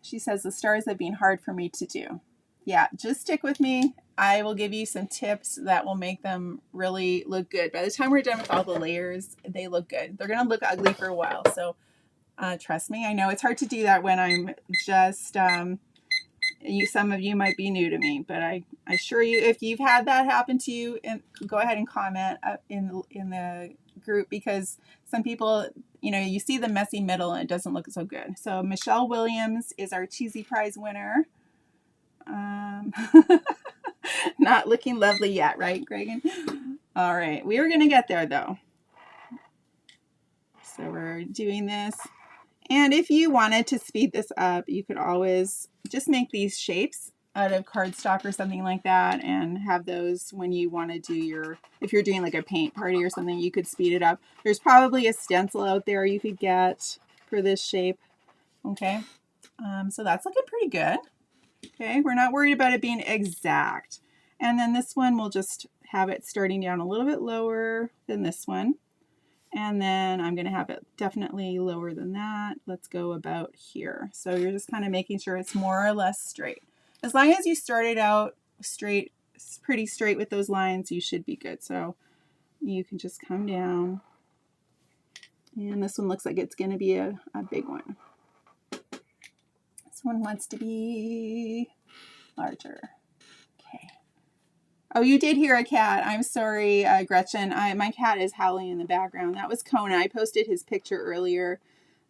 She says the stars have been hard for me to do. Yeah, just stick with me. I will give you some tips that will make them really look good. By the time we're done with all the layers, they look good. They're going to look ugly for a while, so trust me. I know it's hard to do that when I'm just, some of you might be new to me, but I assure you, if you've had that happen to you, go ahead and comment in the group, because some people, you see the messy middle and it doesn't look so good. So Michelle Williams is our cheesy prize winner. Not looking lovely yet, right, Gregan? All right, we are going to get there though. So we're doing this. And if you wanted to speed this up, you could always just make these shapes out of cardstock or something like that and have those when you want to do if you're doing like a paint party or something, you could speed it up. There's probably a stencil out there you could get for this shape. Okay, so that's looking pretty good. Okay, we're not worried about it being exact. And then this one will just have it starting down a little bit lower than this one. And then I'm going to have it definitely lower than that. Let's go about here. So you're just kind of making sure it's more or less straight. As long as you started out straight, pretty straight with those lines, you should be good. So you can just come down. And this one looks like it's going to be a big one. This one wants to be larger. Okay. Oh, you did hear a cat. I'm sorry, Gretchen. My cat is howling in the background. That was Kona. I posted his picture earlier.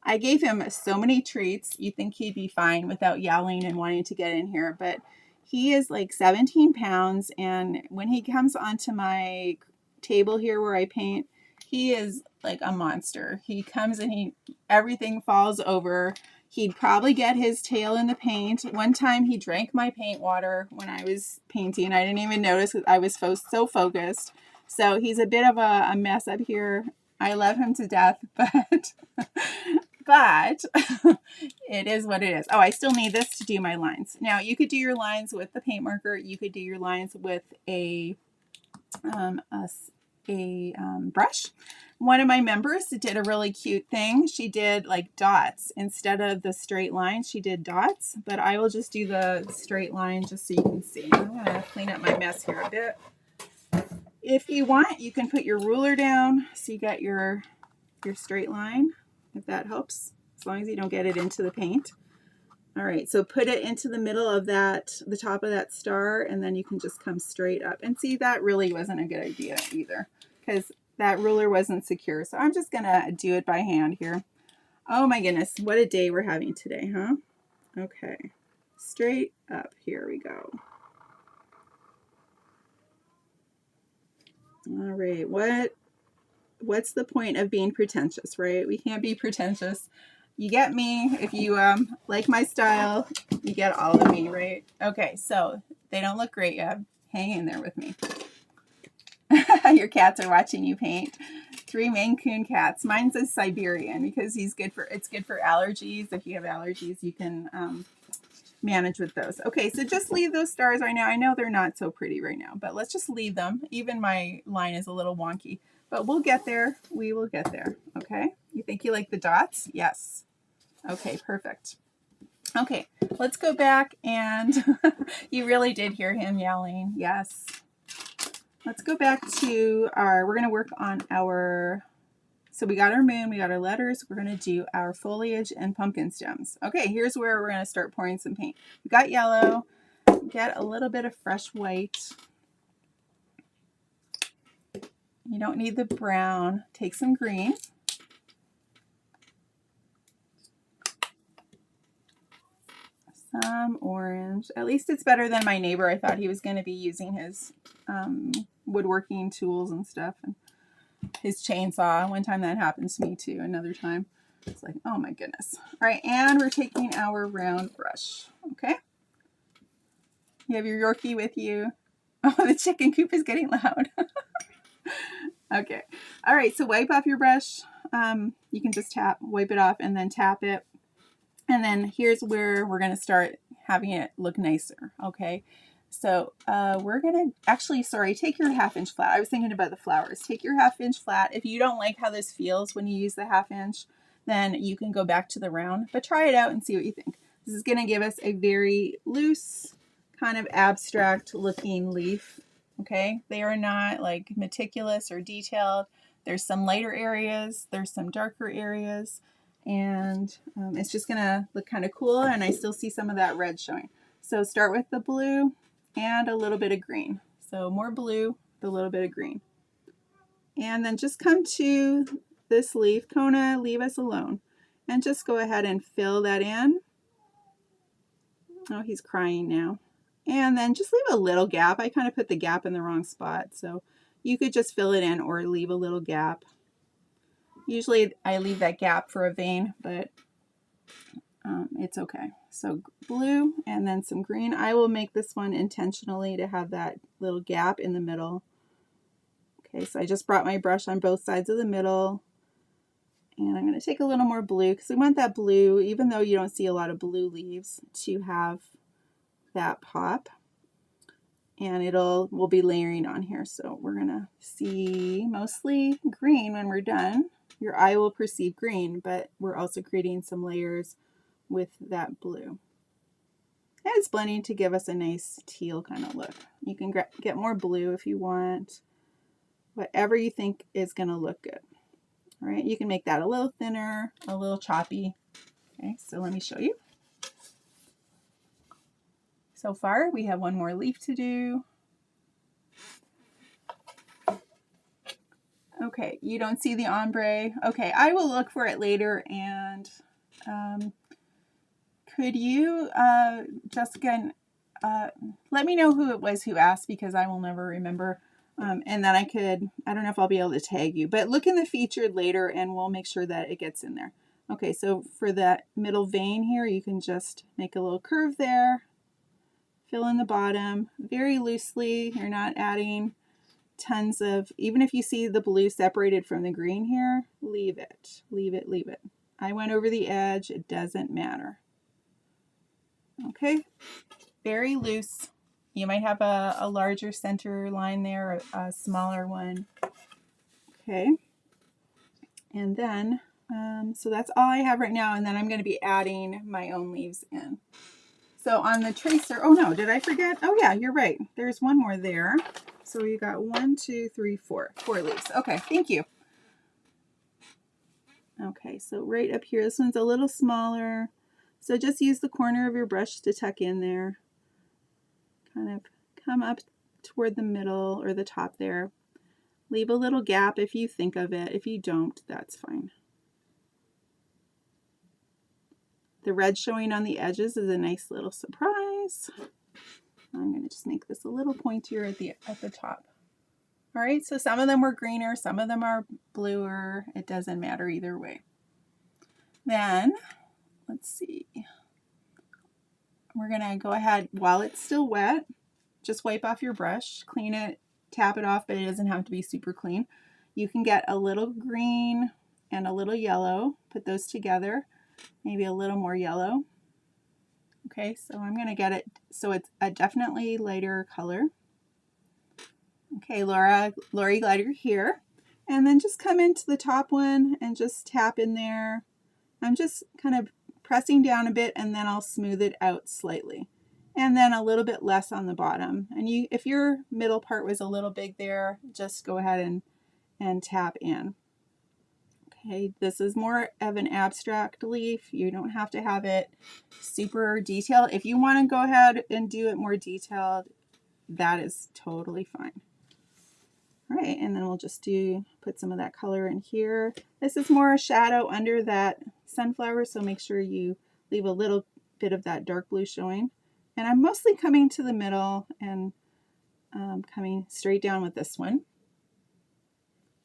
I gave him so many treats. You'd think he'd be fine without yelling and wanting to get in here, but he is like 17 pounds, and when he comes onto my table here where I paint, he is like a monster. He comes and everything falls over. He'd probably get his tail in the paint. One time he drank my paint water when I was painting. I didn't even notice because I was so focused. So he's a bit of a mess up here. I love him to death, but it is what it is. Oh, I still need this to do my lines. Now you could do your lines with the paint marker. You could do your lines with a brush. One of my members did a really cute thing. She did like dots instead of the straight line. She did dots, but I will just do the straight line just so you can see. I'm going to clean up my mess here a bit. If you want, you can put your ruler down so you got your straight line, if that helps, as long as you don't get it into the paint. All right, so put it into the middle of the top of that star, and then you can just come straight up. And see, that really wasn't a good idea either, because that ruler wasn't secure. So I'm just gonna do it by hand here. Oh my goodness, what a day we're having today, huh? Okay, straight up, here we go. All right, what's the point of being pretentious, right? We can't be pretentious. You get me. If you like my style, you get all of me, right? Okay, so they don't look great yet. Hang in there with me. Your cats are watching you paint. 3 Maine Coon cats. Mine's a Siberian because it's good for allergies. If you have allergies, you can manage with those. Okay, so just leave those stars right now. I know they're not so pretty right now, but let's just leave them. Even my line is a little wonky, but we'll get there. We will get there. Okay, you think you like the dots? Yes. Okay, perfect. Okay, let's go back and you really did hear him yelling. Yes. Let's go back to we're going to work on so we got our moon, we got our letters, we're going to do our foliage and pumpkin stems. Okay, here's where we're going to start pouring some paint. We got yellow, get a little bit of fresh white. You don't need the brown. Take some green. Some orange. At least it's better than my neighbor. I thought he was going to be using his woodworking tools and stuff, and his chainsaw. One time that happened to me too. Another time it's like, oh my goodness. All right, and we're taking our round brush. Okay, you have your Yorkie with you. Oh, the chicken coop is getting loud. Okay, all right, so wipe off your brush. You can just wipe it off and then tap it. And then here's where we're going to start having it look nicer, okay? So we're going to actually, take your 1/2 inch flat. I was thinking about the flowers. Take your 1/2 inch flat. If you don't like how this feels when you use the 1/2 inch, then you can go back to the round. But try it out and see what you think. This is going to give us a very loose, kind of abstract looking leaf, okay? They are not like meticulous or detailed. There's some lighter areas. There's some darker areas. And it's just going to look kind of cool, and I still see some of that red showing. So start with the blue and a little bit of green. So more blue, a little bit of green. And then just come to this leaf. Kona, leave us alone. And just go ahead and fill that in. Oh, he's crying now. And then just leave a little gap. I kind of put the gap in the wrong spot, so you could just fill it in or leave a little gap. Usually I leave that gap for a vein, but it's okay. So blue and then some green. I will make this one intentionally to have that little gap in the middle. Okay, so I just brought my brush on both sides of the middle. And I'm going to take a little more blue because we want that blue, even though you don't see a lot of blue leaves, to have that pop. and we'll be layering on here. So we're gonna see mostly green when we're done. Your eye will perceive green, but we're also creating some layers with that blue. And it's blending to give us a nice teal kind of look. You can get more blue if you want, whatever you think is gonna look good. All right, you can make that a little thinner, a little choppy. Okay, so let me show you. So far, we have one more leaf to do. Okay, you don't see the ombre. Okay, I will look for it later. And could you, Jessica, let me know who it was who asked, because I will never remember. And then I don't know if I'll be able to tag you, but look in the featured later and we'll make sure that it gets in there. Okay, so for that middle vein here, you can just make a little curve there, fill in the bottom very loosely. You're not adding tons of, even if you see the blue separated from the green here, leave it, leave it, leave it. I went over the edge, it doesn't matter. Okay, very loose. You might have a larger center line there, or a smaller one. Okay, and then, so that's all I have right now, and then I'm going to be adding my own leaves in. So on the tracer, oh no, did I forget? Oh yeah, you're right. There's one more there. So you got 1, 2, 3, 4 leaves. Okay, thank you. Okay, so right up here, this one's a little smaller. So just use the corner of your brush to tuck in there. Kind of come up toward the middle or the top there. Leave a little gap if you think of it. If you don't, that's fine. The red showing on the edges is a nice little surprise. I'm going to just make this a little pointier at the top. All right, so some of them were greener, some of them are bluer. It doesn't matter either way. Then, let's see. We're going to go ahead, while it's still wet, just wipe off your brush, clean it, tap it off, but it doesn't have to be super clean. You can get a little green and a little yellow, put those together, maybe a little more yellow. Okay, so I'm going to get it so it's a definitely lighter color. Okay, Lori, glad you're here. And then just come into the top one and just tap in there. I'm just kind of pressing down a bit, and then I'll smooth it out slightly. And then a little bit less on the bottom. And if your middle part was a little big there, just go ahead and tap in. Okay, this is more of an abstract leaf. You don't have to have it super detailed. If you want to go ahead and do it more detailed, that is totally fine. All right, and then we'll just put some of that color in here. This is more a shadow under that sunflower, so make sure you leave a little bit of that dark blue showing. And I'm mostly coming to the middle and coming straight down with this one.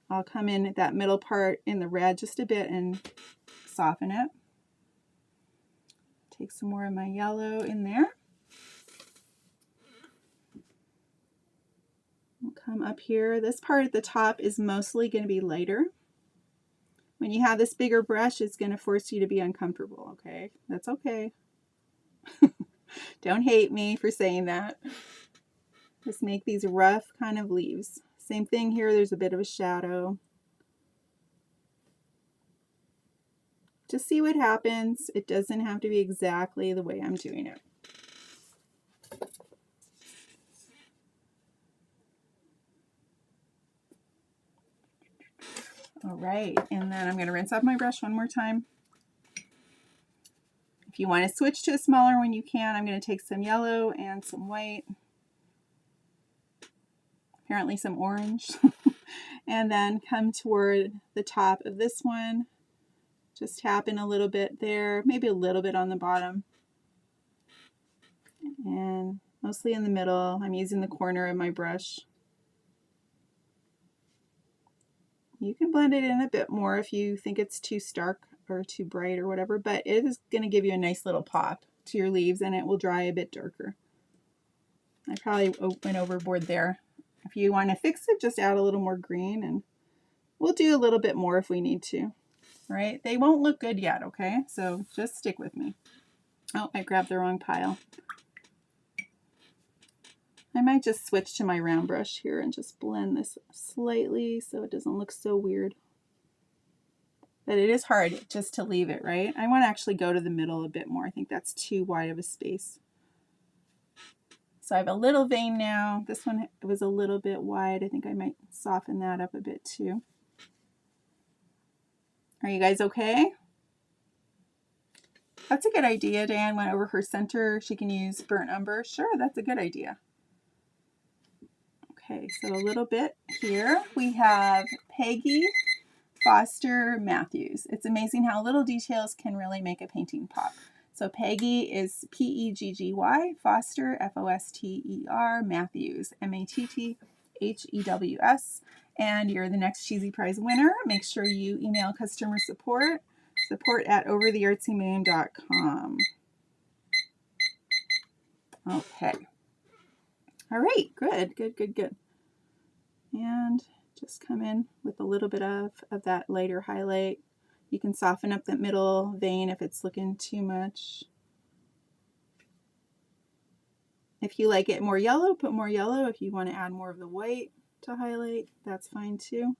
I'll come in at that middle part in the red just a bit and soften it. Take some more of my yellow in there. We'll come up here. This part at the top is mostly going to be lighter. When you have this bigger brush, it's going to force you to be uncomfortable, okay? That's okay. Don't hate me for saying that. Just make these rough kind of leaves. Same thing here, there's a bit of a shadow. Just see what happens. It doesn't have to be exactly the way I'm doing it. All right, and then I'm going to rinse off my brush one more time. If you want to switch to a smaller one, you can. I'm going to take some yellow and some white. Apparently some orange. And then come toward the top of this one. Just tap in a little bit there, maybe a little bit on the bottom. And mostly in the middle. I'm using the corner of my brush. You can blend it in a bit more if you think it's too stark or too bright or whatever, but it is going to give you a nice little pop to your leaves, and it will dry a bit darker. I probably went overboard there. If you want to fix it, just add a little more green, and we'll do a little bit more if we need to. All right? They won't look good yet, okay? So just stick with me. Oh, I grabbed the wrong pile. I might just switch to my round brush here and just blend this slightly so it doesn't look so weird. But it is hard just to leave it, right? I want to actually go to the middle a bit more. I think that's too wide of a space. So I have a little vein now. This one was a little bit wide. I think I might soften that up a bit too. Are you guys okay? That's a good idea. Diane went over her center. She can use burnt umber. Sure, that's a good idea. Okay, so a little bit here. We have Peggy Foster Matthews. It's amazing how little details can really make a painting pop. So Peggy is P-E-G-G-Y, Foster, F-O-S-T-E-R, Matthews, M-A-T-T-H-E-W-S. And you're the next Cheesy Prize winner. Make sure you email customer support at overtheartsymoon.com. Okay. All right, good. And just come in with a little bit of that lighter highlight. You can soften up that middle vein if it's looking too much. If you like it more yellow, put more yellow. If you want to add more of the white to highlight, that's fine too.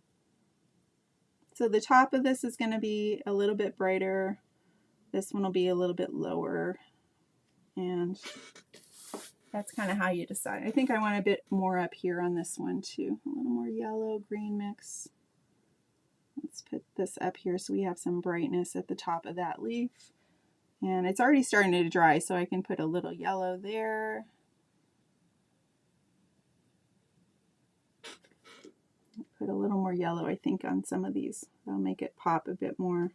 So the top of this is going to be a little bit brighter. This one will be a little bit lower. And that's kind of how you decide. I think I want a bit more up here on this one too. A little more yellow, green mix. Let's put this up here so we have some brightness at the top of that leaf. And it's already starting to dry, so I can put a little yellow there. Put a little more yellow, I think, on some of these. That'll make it pop a bit more.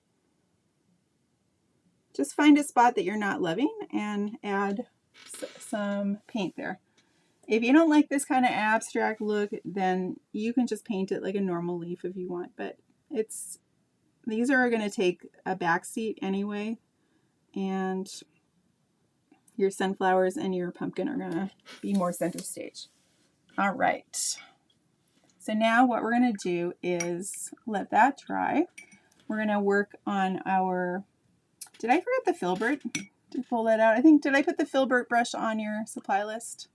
Just find a spot that you're not loving and add some paint there. If you don't like this kind of abstract look, then you can just paint it like a normal leaf if you want, but these are going to take a back seat anyway, and your sunflowers and your pumpkin are going to be more center stage. All right. So now what we're going to do is let that dry. We're going to work on our, did I forget the filbert to pull that out? Did I put the filbert brush on your supply list?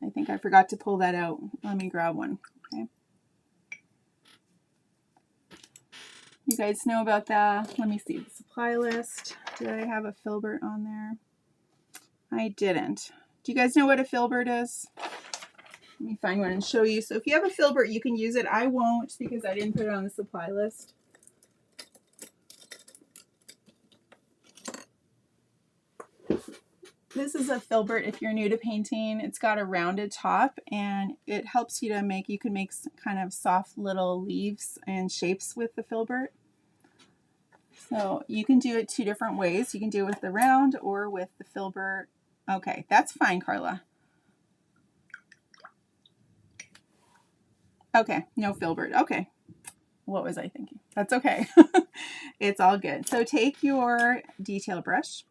I think I forgot to pull that out. Let me grab one. Okay. You guys know about that? Let me see the supply list. Did I have a filbert on there? I didn't. Do you guys know what a filbert is? Let me find one and show you. So if you have a filbert, you can use it. I won't because I didn't put it on the supply list. This is a filbert if you're new to painting. It's got a rounded top and it helps you to make, you can make kind of soft little leaves and shapes with the filbert. So you can do it two different ways. You can do it with the round or with the filbert. Okay, that's fine, Carla. Okay, no filbert. Okay. What was I thinking? That's okay. It's all good. So take your detail brush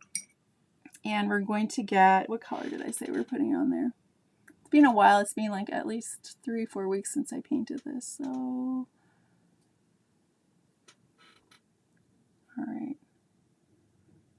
and we're going to get, what color did I say we're putting on there? It's been a while. It's been like at least 3-4 weeks since I painted this. So, all right.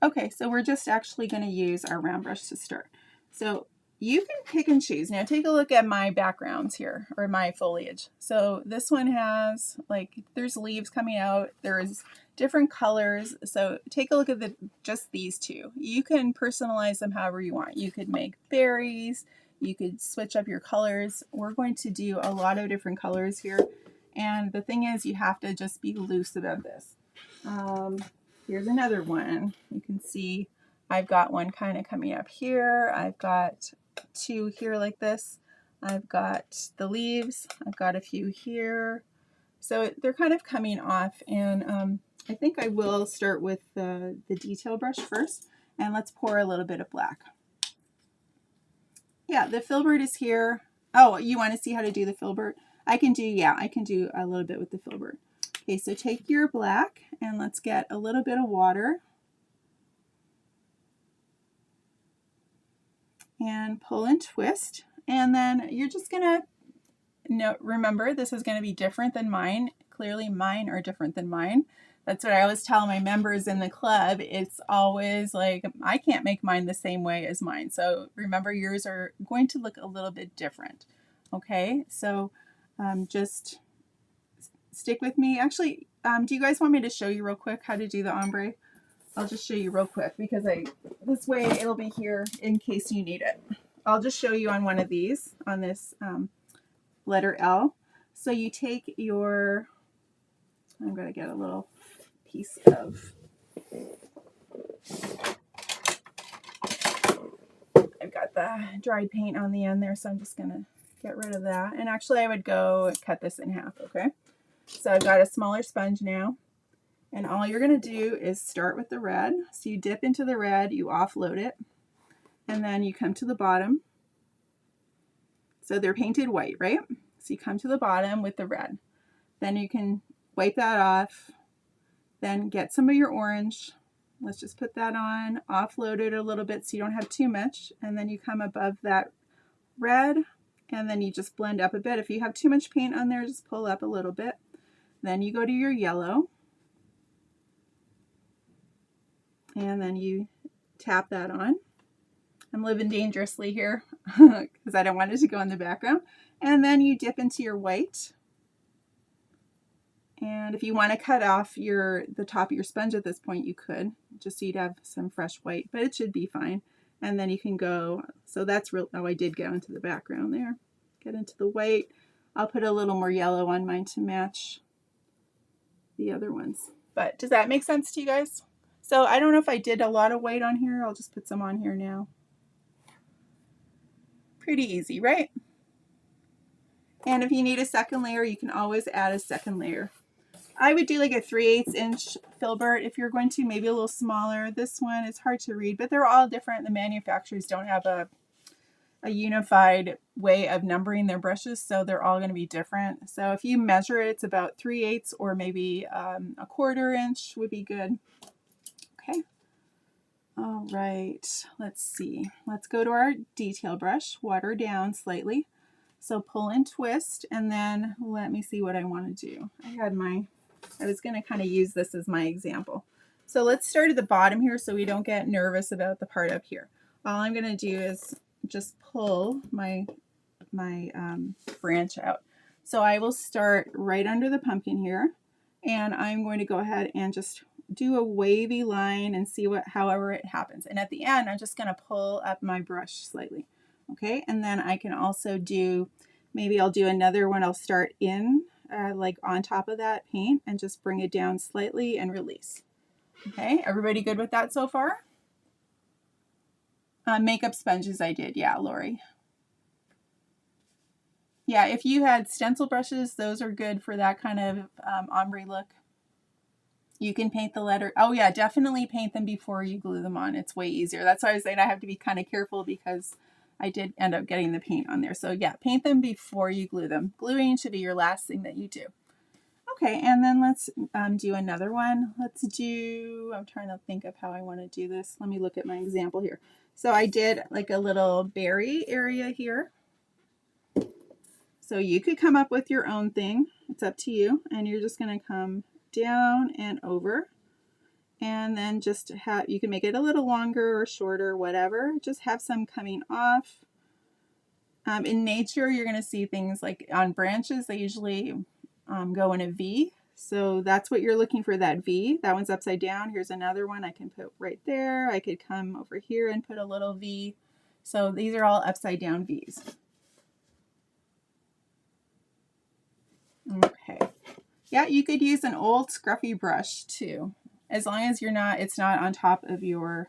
Okay, so we're just actually going to use our round brush to start. So you can pick and choose. Now take a look at my backgrounds here, or my foliage. So this one has, like, there's leaves coming out. There's different colors. So take a look at just these two. You can personalize them however you want. You could make berries. You could switch up your colors. We're going to do a lot of different colors here. And the thing is, you have to just be loose about this. Here's another one. You can see I've got one kind of coming up here. I've got two here like this. I've got the leaves. I've got a few here. So they're kind of coming off, and I think I will start with the detail brush first, and let's pour a little bit of black. Yeah, the filbert is here. Oh, you want to see how to do the filbert? I can do a little bit with the filbert. Okay, so take your black and let's get a little bit of water and pull and twist. And then you're just gonna remember this is gonna be different than mine. Clearly mine are different than mine. That's what I always tell my members in the club. It's always like, I can't make mine the same way as mine. So remember, yours are going to look a little bit different. Okay, so just stick with me. Actually, do you guys want me to show you real quick how to do the ombre? I'll just show you real quick because this way it'll be here in case you need it. I'll just show you on one of these, on this letter L. So you take your, I'm going to get a little piece of, I've got the dried paint on the end there, so I'm just going to get rid of that. And actually I would go cut this in half, okay? So I've got a smaller sponge now, and all you're going to do is start with the red. So you dip into the red, you offload it, and then you come to the bottom. So they're painted white, right? So you come to the bottom with the red. Then you can wipe that off, then get some of your orange. Let's just put that on, offload it a little bit so you don't have too much, and then you come above that red, and then you just blend up a bit. If you have too much paint on there, just pull up a little bit. Then you go to your yellow, and then you tap that on. I'm living dangerously here because I don't want it to go in the background. And then you dip into your white. And if you want to cut off the top of your sponge at this point, you could, just so you'd have some fresh white, but it should be fine. And then you can go, so that's real, oh, I did go into the background there. Get into the white. I'll put a little more yellow on mine to match the other ones. But does that make sense to you guys? So I don't know if I did a lot of white on here. I'll just put some on here now. Pretty easy, right? And if you need a second layer, you can always add a second layer. I would do like a 3/8 inch filbert if you're going to, maybe a little smaller. This one is hard to read, but they're all different. The manufacturers don't have a unified way of numbering their brushes, so they're all going to be different. So if you measure it, it's about 3/8 or maybe a 1/4 inch would be good. Okay. All right, let's see. Let's go to our detail brush, water down slightly. So pull and twist, and then let me see what I want to do. I was going to kind of use this as my example. So let's start at the bottom here so we don't get nervous about the part up here. All I'm going to do is just pull my branch out. So I will start right under the pumpkin here, and I'm going to go ahead and just do a wavy line and see however it happens. And at the end, I'm just going to pull up my brush slightly. Okay, and then I can also do, maybe I'll do another one. I'll start in like on top of that paint and just bring it down slightly and release. Okay, everybody good with that so far? Makeup sponges I did, yeah, Lori. Yeah, if you had stencil brushes, those are good for that kind of ombre look. You can paint the letter. Oh yeah, definitely paint them before you glue them on. It's way easier. That's why I was saying I have to be kind of careful because I did end up getting the paint on there. So yeah, paint them before you glue them. Gluing should be your last thing that you do. Okay, and then let's do another one. I'm trying to think of how I want to do this. Let me look at my example here. So I did like a little berry area here. So you could come up with your own thing. It's up to you. And you're just going to come down and over, and then just have, you can make it a little longer or shorter, whatever, just have some coming off. In nature, you're going to see things like on branches, they usually go in a V, so that's what you're looking for, that V. That one's upside down. Here's another one I can put right there. I could come over here and put a little V. So these are all upside down V's. Okay. Yeah, you could use an old scruffy brush too, as long as it's not on top of your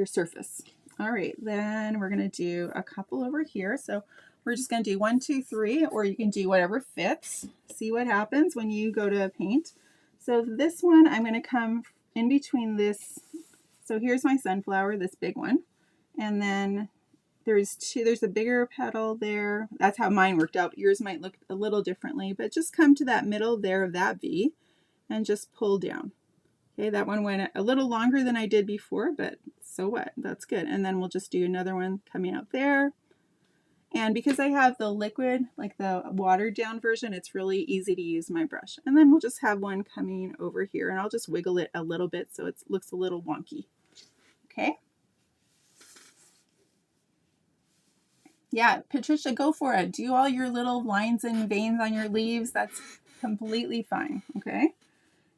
surface. All right, then we're going to do a couple over here. So we're just going to do 1, 2, 3, or you can do whatever fits. See what happens when you go to paint. So this one, I'm going to come in between this. So here's my sunflower, this big one, and then there's a bigger petal there. That's how mine worked out. Yours might look a little differently, but just come to that middle there of that V and just pull down. Okay, that one went a little longer than I did before, but so what? That's good. And then we'll just do another one coming out there. And because I have the liquid, like the watered down version, it's really easy to use my brush. And then we'll just have one coming over here, and I'll just wiggle it a little bit so it looks a little wonky. Okay. Yeah, Patricia, go for it. Do all your little lines and veins on your leaves. That's completely fine. Okay.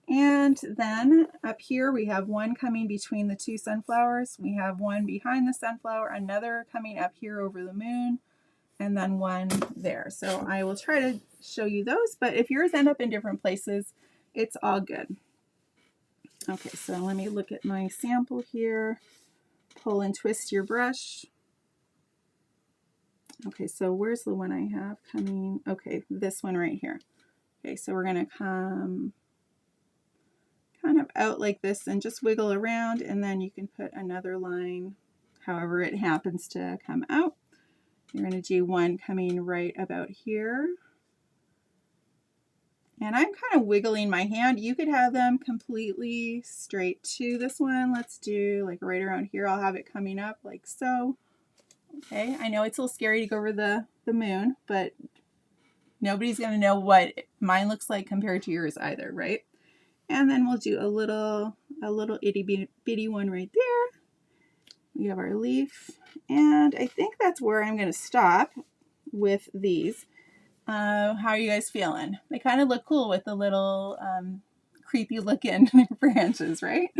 And then up here we have one coming between the two sunflowers. We have one behind the sunflower, another coming up here over the moon, and then one there. So I will try to show you those, but if yours end up in different places, it's all good. Okay, so let me look at my sample here. Pull and twist your brush. Okay, so where's the one I have coming? Okay, this one right here. Okay, so we're going to come kind of out like this and just wiggle around, and then you can put another line however it happens to come out. You're going to do one coming right about here. And I'm kind of wiggling my hand. You could have them completely straight to this one. Let's do like right around here. I'll have it coming up like so. Okay, I know it's a little scary to go over the moon, but nobody's going to know what mine looks like compared to yours either, right? And then we'll do a little itty bitty one right there. We have our leaf, and I think that's where I'm going to stop with these. How are you guys feeling? They kind of look cool with the little creepy looking branches, right?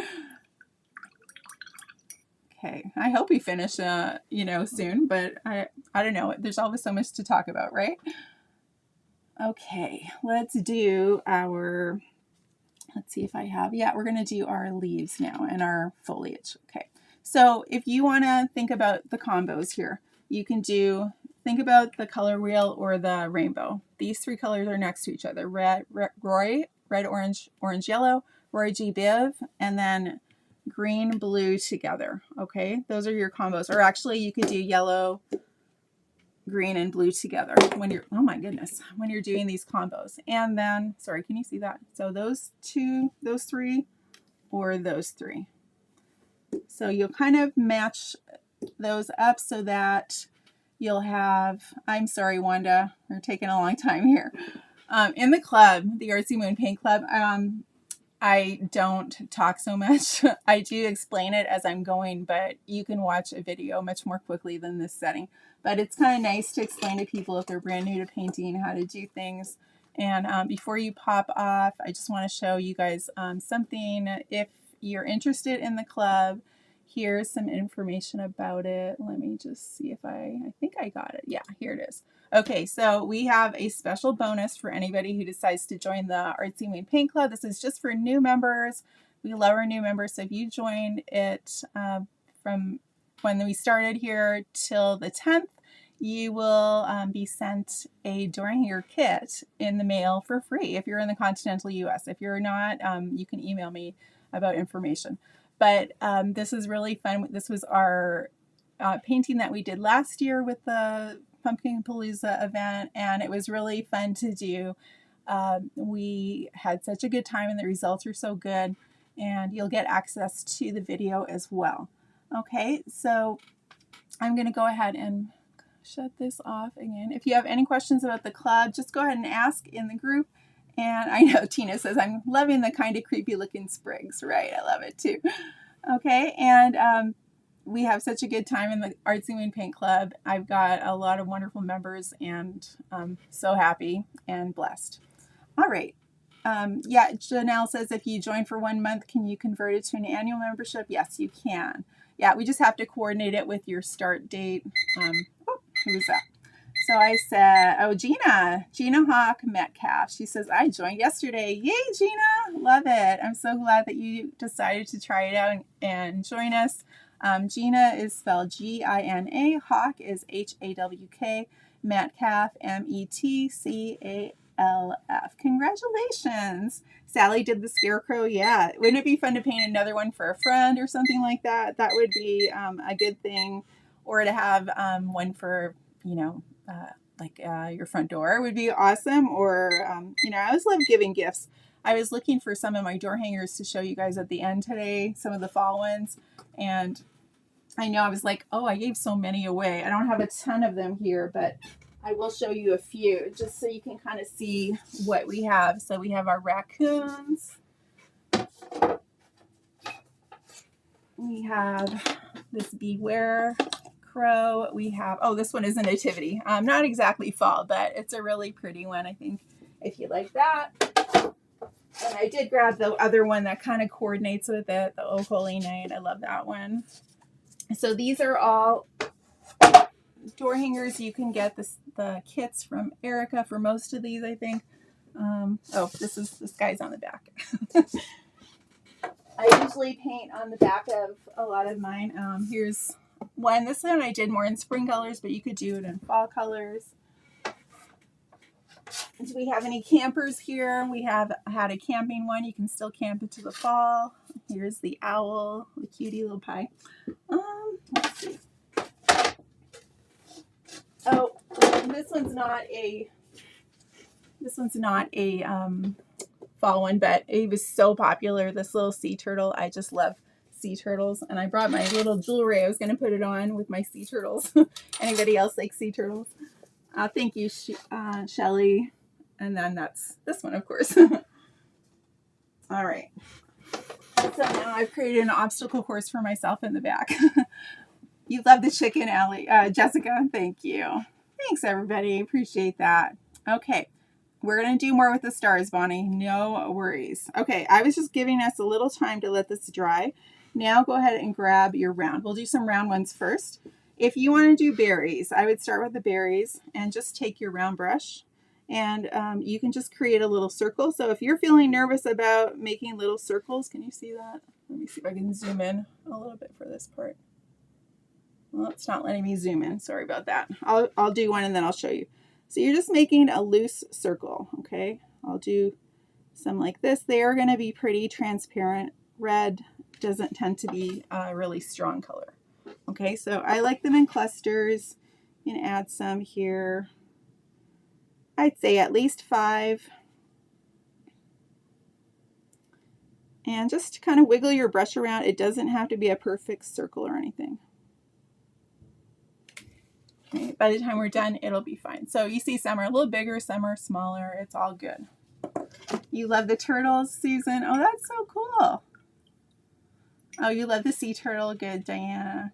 Okay, I hope we finish, soon, but I don't know. There's always so much to talk about, right? Okay, let's do our, let's see if I have, yeah, we're going to do our leaves now and our foliage. Okay, so if you want to think about the combos here, you can think about the color wheel or the rainbow. These three colors are next to each other. Red, orange, yellow, Roy G. Biv, and then green, blue together. Okay, those are your combos. Or actually, you could do yellow, green, and blue together when you're, oh my goodness, when you're doing these combos. And then, sorry, can you see that? So those two, those three, or those three. So you'll kind of match those up so that you'll have, I'm sorry, Wanda, we're taking a long time here. In the club, the Artsy Moon Paint Club, I don't talk so much. I do explain it as I'm going, but you can watch a video much more quickly than this setting. But it's kind of nice to explain to people if they're brand new to painting how to do things. And before you pop off, I just want to show you guys something. If you're interested in the club, here's some information about it. Let me just see if I think I got it. Yeah, here it is. Okay, so we have a special bonus for anybody who decides to join the Artsy Moon Paint Club. This is just for new members. We love our new members. So if you join it from when we started here till the 10th, you will be sent a Drawing Your kit in the mail for free if you're in the continental US. If you're not, you can email me about information. But this is really fun. This was our painting that we did last year with the Pumpkin Palooza event, and it was really fun to do. We had such a good time, and the results are so good, and you'll get access to the video as well. Okay, so I'm going to go ahead and shut this off again. If you have any questions about the club, just go ahead and ask in the group. And I know Tina says, I'm loving the kind of creepy looking sprigs, right? I love it too. Okay, and we have such a good time in the Artsy Moon Paint Club. I've got a lot of wonderful members, and I'm so happy and blessed. All right. Yeah, Janelle says, if you join for 1 month, can you convert it to an annual membership? Yes, you can. Yeah, we just have to coordinate it with your start date. Who was that? So I said, oh, Gina Hawk Metcalf. She says, I joined yesterday. Yay, Gina. Love it. I'm so glad that you decided to try it out and join us. Gina is spelled Gina. Hawk is Hawk. Metcalf, Metcalf. Congratulations. Sally did the scarecrow. Yeah. Wouldn't it be fun to paint another one for a friend or something like that? That would be a good thing. Or to have one for, your front door would be awesome. Or, I always love giving gifts. I was looking for some of my door hangers to show you guys at the end today, some of the fall ones. And I know I was like, oh, I gave so many away. I don't have a ton of them here, but I will show you a few just so you can kind of see what we have. So we have our raccoons. We have this Beware crow. We have, oh, this one is a nativity. Not exactly fall, but it's a really pretty one, I think, if you like that. And I did grab the other one that kind of coordinates with it, the Oh Holy Night. I love that one. So these are all door hangers. You can get the kits from Erica for most of these, I think. Oh, this guy's on the back. I usually paint on the back of a lot of mine. Here's one. This one I did more in spring colors, but you could do it in fall colors. Do we have any campers here? We have had a camping one. You can still camp into the fall. Here's the owl, the cutie little pie. Let's see. Oh, this one's not a fall one, but it was so popular. This little sea turtle. I just love sea turtles, and I brought my little jewelry. I was going to put it on with my sea turtles. Anybody else like sea turtles? Thank you, Shelly. And then that's this one, of course. All right. So now I've created an obstacle course for myself in the back. You love the chicken, Allie. Jessica, thank you. Thanks, everybody. Appreciate that. Okay. We're going to do more with the stars, Bonnie. No worries. Okay. I was just giving us a little time to let this dry. Now go ahead and grab your round. We'll do some round ones first. If you want to do berries, I would start with the berries and just take your round brush. And you can just create a little circle. So if you're feeling nervous about making little circles, can you see that? Let me see if I can zoom in a little bit for this part. Well, it's not letting me zoom in. Sorry about that. I'll do one and then I'll show you. So you're just making a loose circle, okay? I'll do some like this. They are going to be pretty transparent. Red doesn't tend to be a really strong color. Okay, so I like them in clusters. You can add some here. I'd say at least 5. And just kind of wiggle your brush around. It doesn't have to be a perfect circle or anything. Okay, by the time we're done, it'll be fine. So you see some are a little bigger, some are smaller. It's all good. You love the turtles, Susan? Oh, that's so cool. Oh, you love the sea turtle. Good, Diana.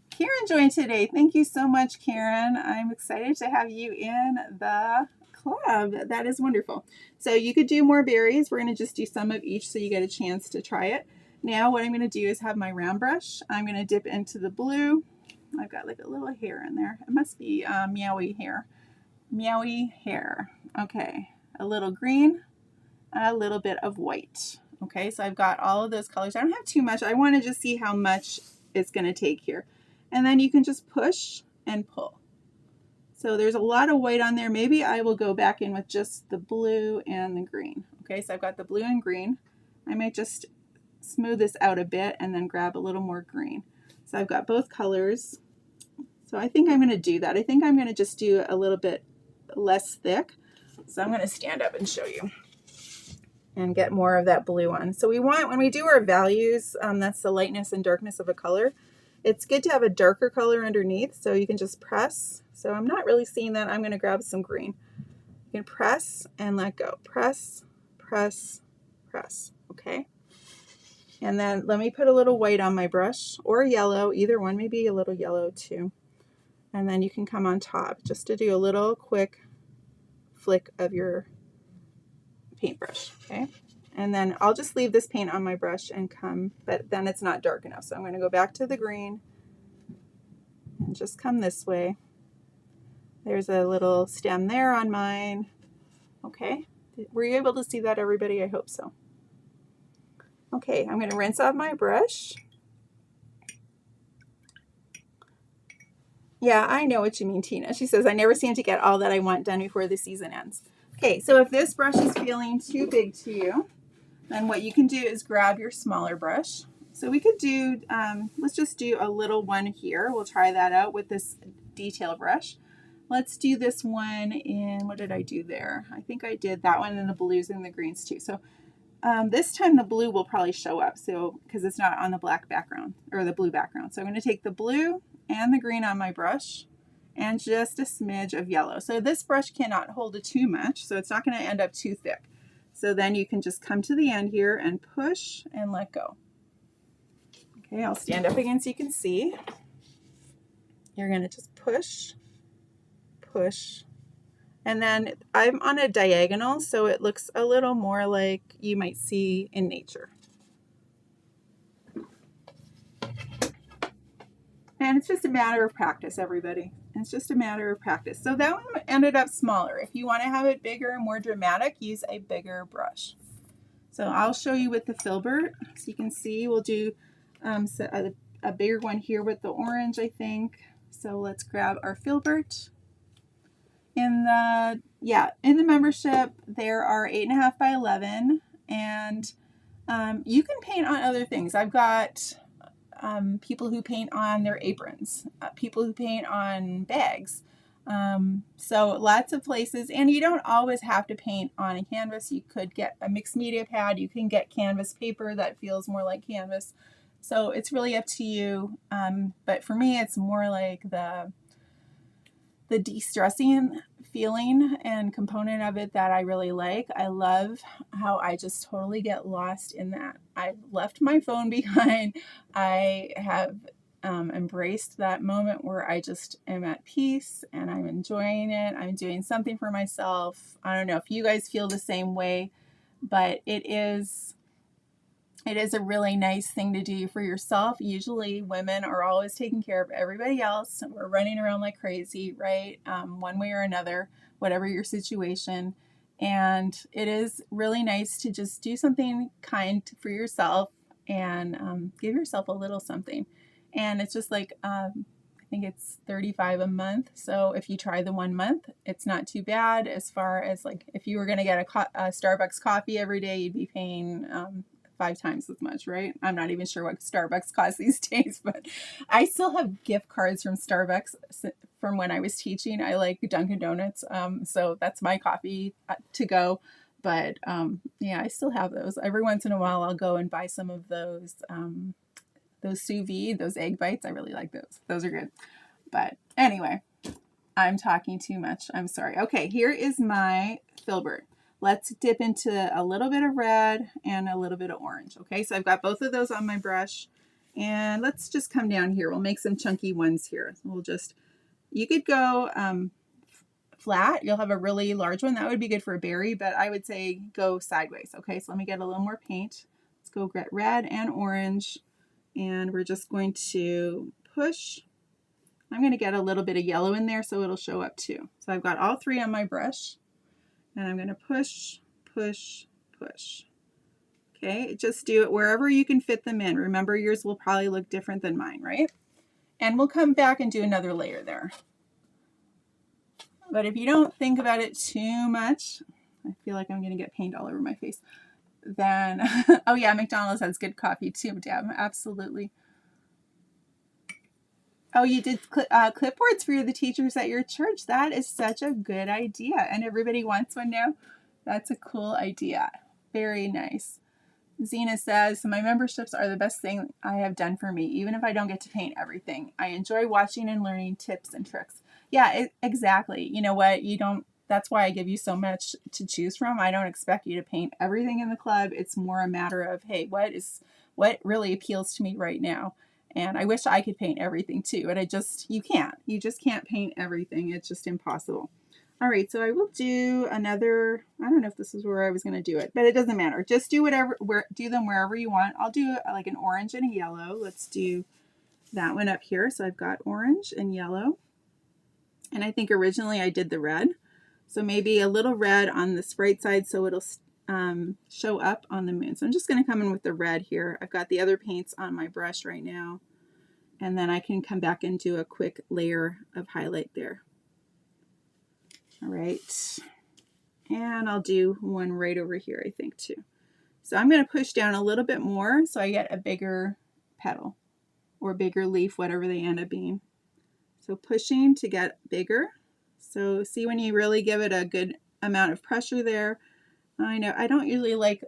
Karen joined today. Thank you so much, Karen. I'm excited to have you in the club. That is wonderful. So you could do more berries. We're going to just do some of each so you get a chance to try it. Now what I'm going to do is have my round brush. I'm going to dip into the blue. I've got like a little hair in there. It must be meowy hair. Meowy hair. Okay. A little green, a little bit of white. Okay, so I've got all of those colors. I don't have too much. I want to just see how much it's going to take here. And then you can just push and pull. So there's a lot of white on there. Maybe I will go back in with just the blue and the green. Okay, so I've got the blue and green. I might just smooth this out a bit and then grab a little more green. So I've got both colors. So I think I'm going to do that. I think I'm going to just do a little bit less thick. So I'm going to stand up and show you and get more of that blue on. So we want, when we do our values, that's the lightness and darkness of a color. It's good to have a darker color underneath, so you can just press. So I'm not really seeing that. I'm going to grab some green. You can press and let go. Press, press, press. Okay. And then let me put a little white on my brush, or yellow, either one, maybe a little yellow too. And then you can come on top just to do a little quick flick of your paintbrush. Okay. And then I'll just leave this paint on my brush and come, but then it's not dark enough. So I'm going to go back to the green and just come this way. There's a little stem there on mine. Okay. Were you able to see that, everybody? I hope so. Okay, I'm going to rinse off my brush. Yeah, I know what you mean, Tina. She says, I never seem to get all that I want done before the season ends. Okay, so if this brush is feeling too big to you, then what you can do is grab your smaller brush. So we could do, let's just do a little one here. We'll try that out with this detail brush. Let's do this one in, what did I do there? I think I did that one in the blues and the greens too. So This time the blue will probably show up, so because it's not on the black background or the blue background. So I'm going to take the blue and the green on my brush and just a smidge of yellow. So this brush cannot hold it too much, so it's not going to end up too thick. So then you can just come to the end here and push and let go. Okay, I'll stand up again so you can see. You're going to just push, push, and then I'm on a diagonal, so it looks a little more like you might see in nature. And it's just a matter of practice, everybody. It's just a matter of practice. So that one ended up smaller. If you want to have it bigger and more dramatic, use a bigger brush. So I'll show you with the filbert. So you can see we'll do a bigger one here with the orange, I think. So let's grab our filbert. In the membership, there are 8.5 by 11, and you can paint on other things. I've got people who paint on their aprons, people who paint on bags. So lots of places, and you don't always have to paint on a canvas. You could get a mixed media pad. You can get canvas paper that feels more like canvas. So it's really up to you. But for me, it's more like the de-stressing feeling and component of it that I really like. I love how I just totally get lost in that. I left my phone behind. I have embraced that moment where I just am at peace and I'm enjoying it. I'm doing something for myself. I don't know if you guys feel the same way, but it is a really nice thing to do for yourself. Usually women are always taking care of everybody else. We're running around like crazy, right? One way or another, whatever your situation. And it is really nice to just do something kind for yourself and give yourself a little something. And it's just like, I think it's $35 a month. So if you try the 1 month, it's not too bad. As far as like, if you were going to get a Starbucks coffee every day, you'd be paying 5 times as much, right? I'm not even sure what Starbucks costs these days, but I still have gift cards from Starbucks from when I was teaching. I like Dunkin' Donuts, so that's my coffee to go. But yeah, I still have those. Every once in a while, I'll go and buy some of those sous vide, those egg bites. I really like those. Those are good. But anyway, I'm talking too much. I'm sorry. Okay, here is my filbert. Let's dip into a little bit of red and a little bit of orange. Okay, so I've got both of those on my brush. And let's just come down here. We'll make some chunky ones here. You could go flat. You'll have a really large one. That would be good for a berry, but I would say go sideways. Okay, so let me get a little more paint. Let's go get red and orange. And we're just going to push. I'm going to get a little bit of yellow in there so it'll show up too. So I've got all 3 on my brush. And I'm going to push, push, push. Okay, just do it wherever you can fit them in. Remember, yours will probably look different than mine, right? And we'll come back and do another layer there. But if you don't think about it too much, I feel like I'm going to get paint all over my face, then, oh yeah, McDonald's has good coffee too, Deb, absolutely. Oh, you did clipboards for the teachers at your church. That is such a good idea. And everybody wants one now? That's a cool idea. Very nice. Zena says, my memberships are the best thing I have done for me, even if I don't get to paint everything. I enjoy watching and learning tips and tricks. Yeah, exactly. You know what? That's why I give you so much to choose from. I don't expect you to paint everything in the club. It's more a matter of, hey, what really appeals to me right now? And I wish I could paint everything too, but you can't. You just can't paint everything. It's just impossible. All right, so I will do another, I don't know if this is where I was going to do it, but it doesn't matter. Just do do them wherever you want. I'll do like an orange and a yellow. Let's do that one up here. So I've got orange and yellow. And I think originally I did the red. So maybe a little red on the sprite side so it'll show up on the moon. So I'm just going to come in with the red here. I've got the other paints on my brush right now. And then I can come back and do a quick layer of highlight there. All right. And I'll do one right over here, I think, too. So I'm going to push down a little bit more so I get a bigger petal or bigger leaf, whatever they end up being. So pushing to get bigger. So see when you really give it a good amount of pressure there. I know I don't usually like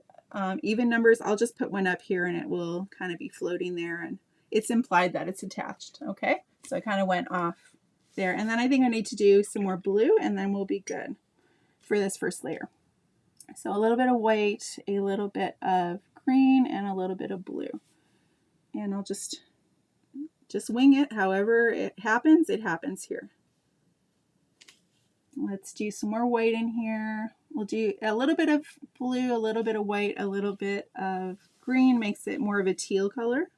even numbers, I'll just put one up here and it will kind of be floating there, and it's implied that it's attached. Okay, so I kind of went off there, and then I think I need to do some more blue, and then we'll be good for this first layer. So a little bit of white, a little bit of green, and a little bit of blue, and I'll just wing it. However it happens here. Let's do some more white in here. We'll do a little bit of blue, a little bit of white, a little bit of green, makes it more of a teal color.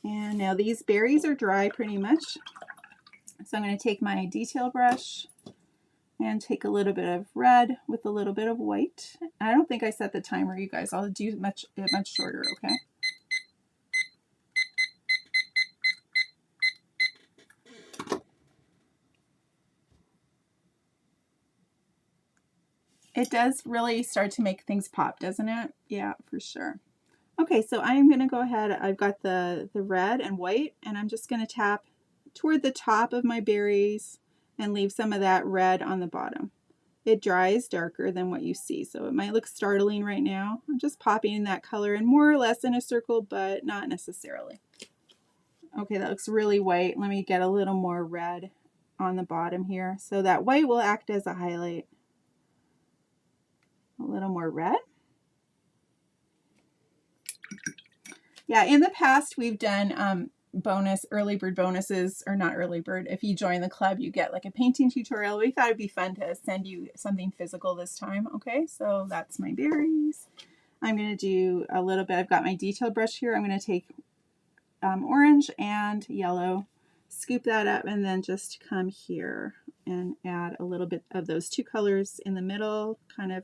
And now these berries are dry pretty much. So I'm going to take my detail brush and take a little bit of red with a little bit of white. I don't think I set the timer, you guys. I'll do much shorter, okay? It does really start to make things pop, doesn't it? Yeah, for sure. Okay, so I'm going to go ahead. I've got the red and white, and I'm just going to tap toward the top of my berries and leave some of that red on the bottom. It dries darker than what you see, so it might look startling right now. I'm just popping that color in more or less in a circle, but not necessarily. Okay, that looks really white. Let me get a little more red on the bottom here. So that white will act as a highlight. A little more red. Yeah, in the past we've done early bird bonuses, or not early bird. If you join the club, you get like a painting tutorial. We thought it'd be fun to send you something physical this time. Okay, so that's my berries. I'm going to do a little bit. I've got my detail brush here. I'm going to take orange and yellow, scoop that up, and then just come here and add a little bit of those two colors in the middle, kind of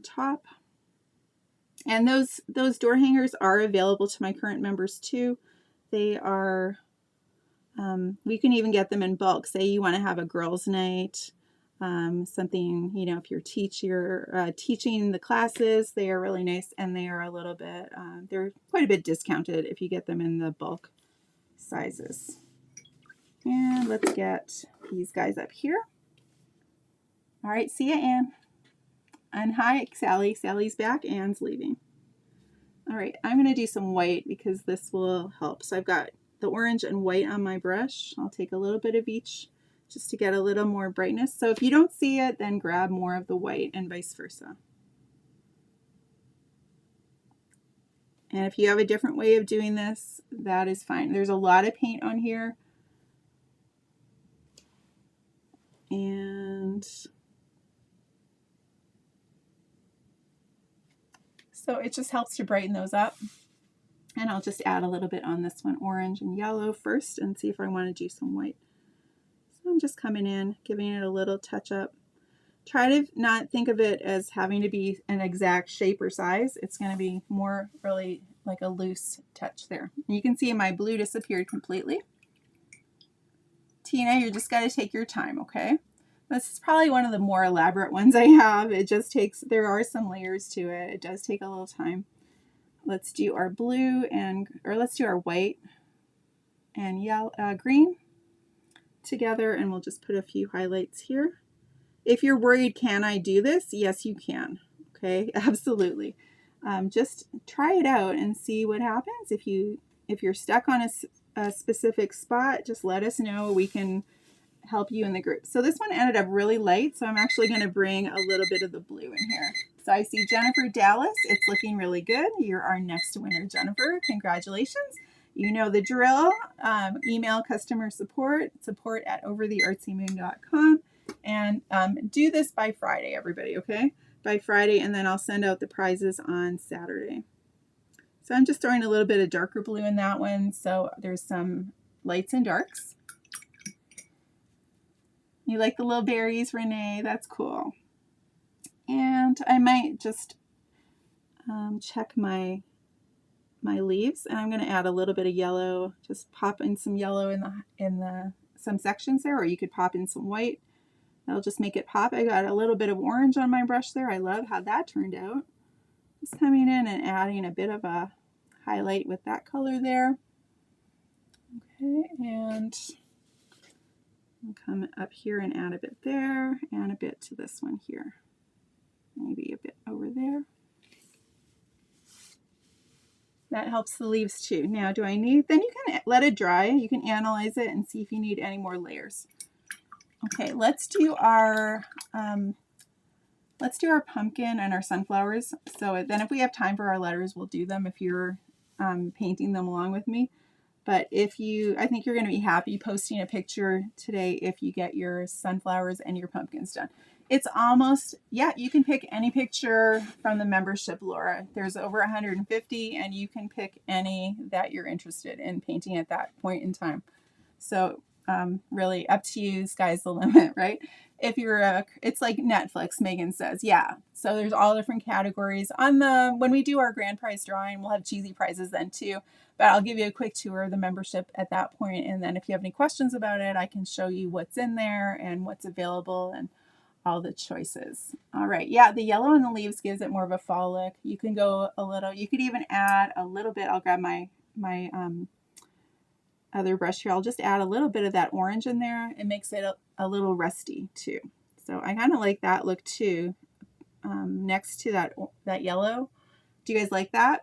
top. And those door hangers are available to my current members too. They are, we can even get them in bulk. Say you want to have a girls' night, something, you know, if you're teaching the classes, they are really nice, and they are a little bit, they're quite a bit discounted if you get them in the bulk sizes. And let's get these guys up here. All right, see ya, Anne. And hi, Sally. Sally's back. Anne's leaving. All right, I'm going to do some white because this will help. So I've got the orange and white on my brush. I'll take a little bit of each just to get a little more brightness. So if you don't see it, then grab more of the white and vice versa. And if you have a different way of doing this, that is fine. There's a lot of paint on here. And so it just helps to brighten those up. And I'll just add a little bit on this one, orange and yellow first, and see if I want to do some white. So I'm just coming in, giving it a little touch up. Try to not think of it as having to be an exact shape or size. It's going to be more really like a loose touch there. And you can see my blue disappeared completely. Tina, you just got to take your time, okay? This is probably one of the more elaborate ones I have. It just takes, there are some layers to it. It does take a little time. Let's do our blue or let's do our white and yellow, green together, and we'll just put a few highlights here. If you're worried, can I do this? Yes, you can. Okay, absolutely. Just try it out and see what happens. If you're stuck on a specific spot, just let us know. We can help you in the group. So this one ended up really light, so I'm actually going to bring a little bit of the blue in here. So I see Jennifer Dallas. It's looking really good. You're our next winner, Jennifer. Congratulations. You know the drill. Email customer support at overtheartsymoon.com, and do this by Friday, everybody, okay? By Friday, and then I'll send out the prizes on Saturday. So I'm just throwing a little bit of darker blue in that one, so there's some lights and darks. You like the little berries, Renee? That's cool. And I might just check my leaves, and I'm going to add a little bit of yellow. Just pop in some yellow in some sections there, or you could pop in some white. That'll just make it pop. I got a little bit of orange on my brush there. I love how that turned out. Just coming in and adding a bit of a highlight with that color there. Okay, and come up here and add a bit there and a bit to this one here. Maybe a bit over there. That helps the leaves too. Now, do I need, then you can let it dry. You can analyze it and see if you need any more layers. Okay, let's do our pumpkin and our sunflowers. So then if we have time for our letters, we'll do them if you're painting them along with me. But I think you're going to be happy posting a picture today if you get your sunflowers and your pumpkins done. It's almost, yeah, you can pick any picture from the membership, Laura. There's over 150 and you can pick any that you're interested in painting at that point in time. So really up to you, sky's the limit, right? If you're it's like Netflix, Megan says, yeah. So there's all different categories. When we do our grand prize drawing, we'll have cheesy prizes then too. But I'll give you a quick tour of the membership at that point. And then if you have any questions about it, I can show you what's in there and what's available and all the choices. All right. Yeah, the yellow on the leaves gives it more of a fall look. You can go a little, you could even add a little bit. I'll grab my other brush here. I'll just add a little bit of that orange in there. It makes it a little rusty too. So I kind of like that look too, next to that yellow. Do you guys like that?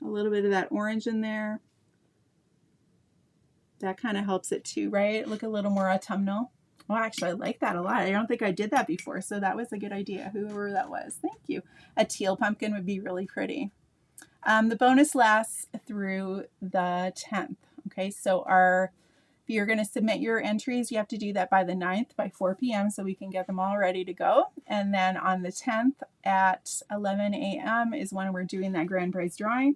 A little bit of that orange in there. That kind of helps it too, right? Look a little more autumnal. Oh, actually, I like that a lot. I don't think I did that before, so that was a good idea, whoever that was. Thank you. A teal pumpkin would be really pretty. The bonus lasts through the 10th. Okay, so if you're going to submit your entries, you have to do that by the 9th by 4 p.m. so we can get them all ready to go. And then on the 10th at 11 a.m. is when we're doing that grand prize drawing.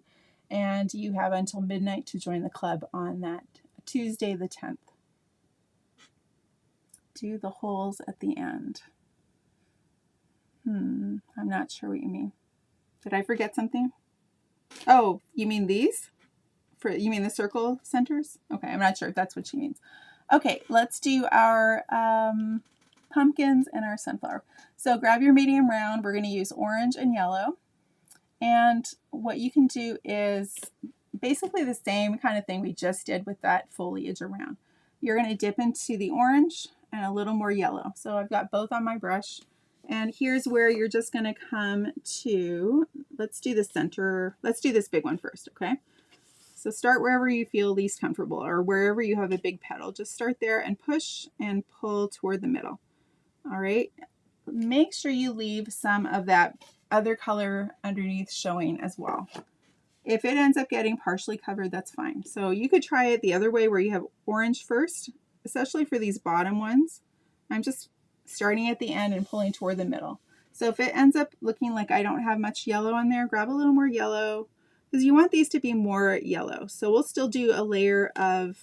And you have until midnight to join the club on that Tuesday the 10th. Do the holes at the end. I'm not sure what you mean. Did I forget something? Oh, you mean these? You mean the circle centers? Okay, I'm not sure if that's what she means. Okay, let's do our pumpkins and our sunflower. So grab your medium round. We're going to use orange and yellow. And what you can do is basically the same kind of thing we just did with that foliage around. You're going to dip into the orange and a little more yellow. So I've got both on my brush. And here's where you're just going to come to, let's do the center. Let's do this big one first, okay? So start wherever you feel least comfortable or wherever you have a big petal. Just start there and push and pull toward the middle. All right. Make sure you leave some of that other color underneath showing as well. If it ends up getting partially covered, that's fine. So you could try it the other way where you have orange first, especially for these bottom ones. I'm just starting at the end and pulling toward the middle. So if it ends up looking like I don't have much yellow on there, grab a little more yellow because you want these to be more yellow. So we'll still do a layer of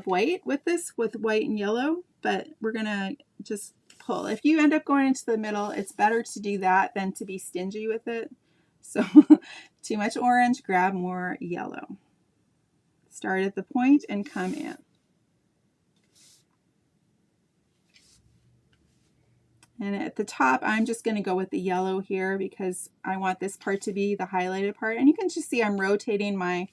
white with this, with white and yellow, but we're gonna just pull. If you end up going into the middle, it's better to do that than to be stingy with it. So too much orange, grab more yellow. Start at the point and come in. And at the top, I'm just going to go with the yellow here because I want this part to be the highlighted part. And you can just see I'm rotating my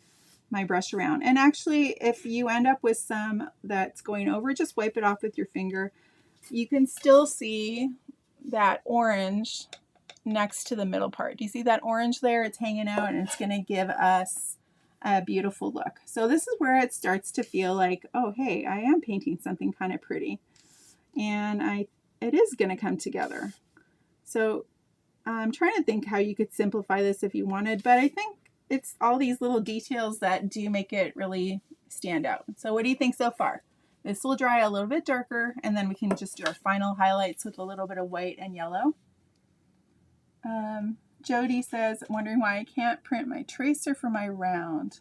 brush around. And actually, if you end up with some that's going over, just wipe it off with your finger. You can still see that orange next to the middle part. Do you see that orange there? It's hanging out and it's going to give us a beautiful look. So this is where it starts to feel like, oh, hey, I am painting something kind of pretty. And it is going to come together. So I'm trying to think how you could simplify this if you wanted, but I think it's all these little details that do make it really stand out. So what do you think so far? This will dry a little bit darker, and then we can just do our final highlights with a little bit of white and yellow. Jody says, wondering why I can't print my tracer for my round.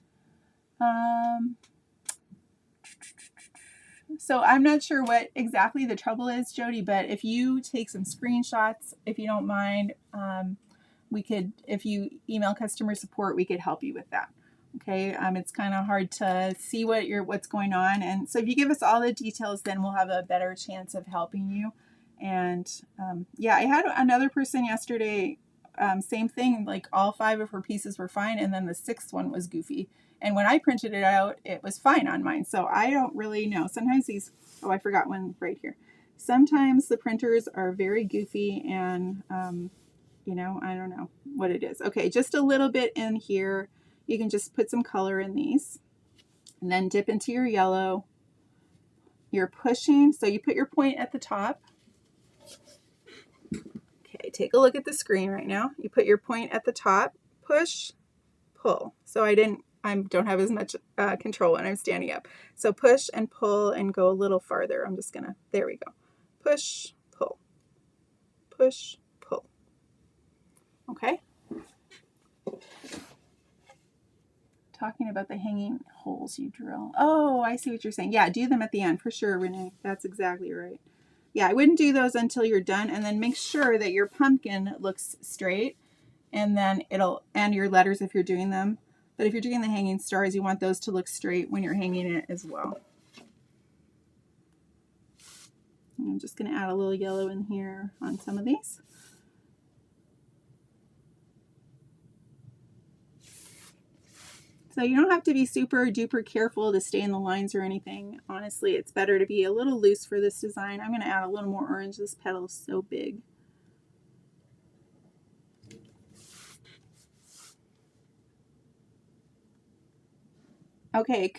So I'm not sure what exactly the trouble is, Jody, but if you take some screenshots, if you don't mind, we could, if you email customer support, we could help you with that. Okay, it's kind of hard to see what's going on, and so if you give us all the details, then we'll have a better chance of helping you. And yeah, I had another person yesterday same thing, like all 5 of her pieces were fine, and then the 6th one was goofy. And when I printed it out, it was fine on mine. So I don't really know. Sometimes these, oh, I forgot one right here. Sometimes the printers are very goofy, and you know, I don't know what it is. Okay, just a little bit in here. You can just put some color in these and then dip into your yellow. You're pushing, so you put your point at the top. Okay, take a look at the screen right now. You put your point at the top, push, pull. So I don't have as much control when I'm standing up. So push and pull and go a little farther. I'm just gonna, there we go. Push, pull, push, pull. Okay. Talking about the hanging holes you drill. Oh, I see what you're saying. Yeah, do them at the end for sure, Renee. That's exactly right. Yeah, I wouldn't do those until you're done, and then make sure that your pumpkin looks straight, and then and your letters if you're doing them. But if you're doing the hanging stars, you want those to look straight when you're hanging it as well. And I'm just going to add a little yellow in here on some of these. So you don't have to be super duper careful to stay in the lines or anything. Honestly, it's better to be a little loose for this design. I'm going to add a little more orange. This petal is so big. Okay,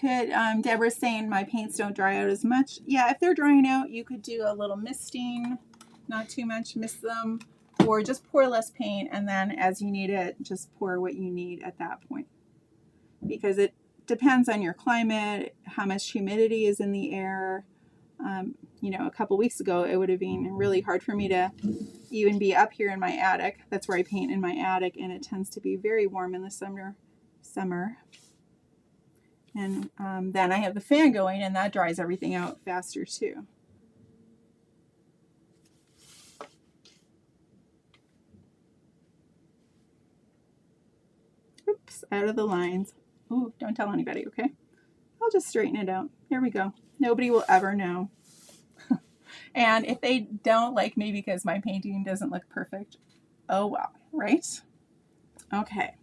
Deborah's saying my paints don't dry out as much. Yeah, if they're drying out, you could do a little misting, not too much, mist them, or just pour less paint, and then as you need it, just pour what you need at that point. Because it depends on your climate, how much humidity is in the air. You know, a couple weeks ago, it would have been really hard for me to even be up here in my attic. That's where I paint, in my attic, and it tends to be very warm in the summer. And then I have the fan going, and that dries everything out faster too. Oops, out of the lines. Ooh, don't tell anybody, okay? I'll just straighten it out. There we go. Nobody will ever know. And if they don't like me because my painting doesn't look perfect, oh well, right? Okay.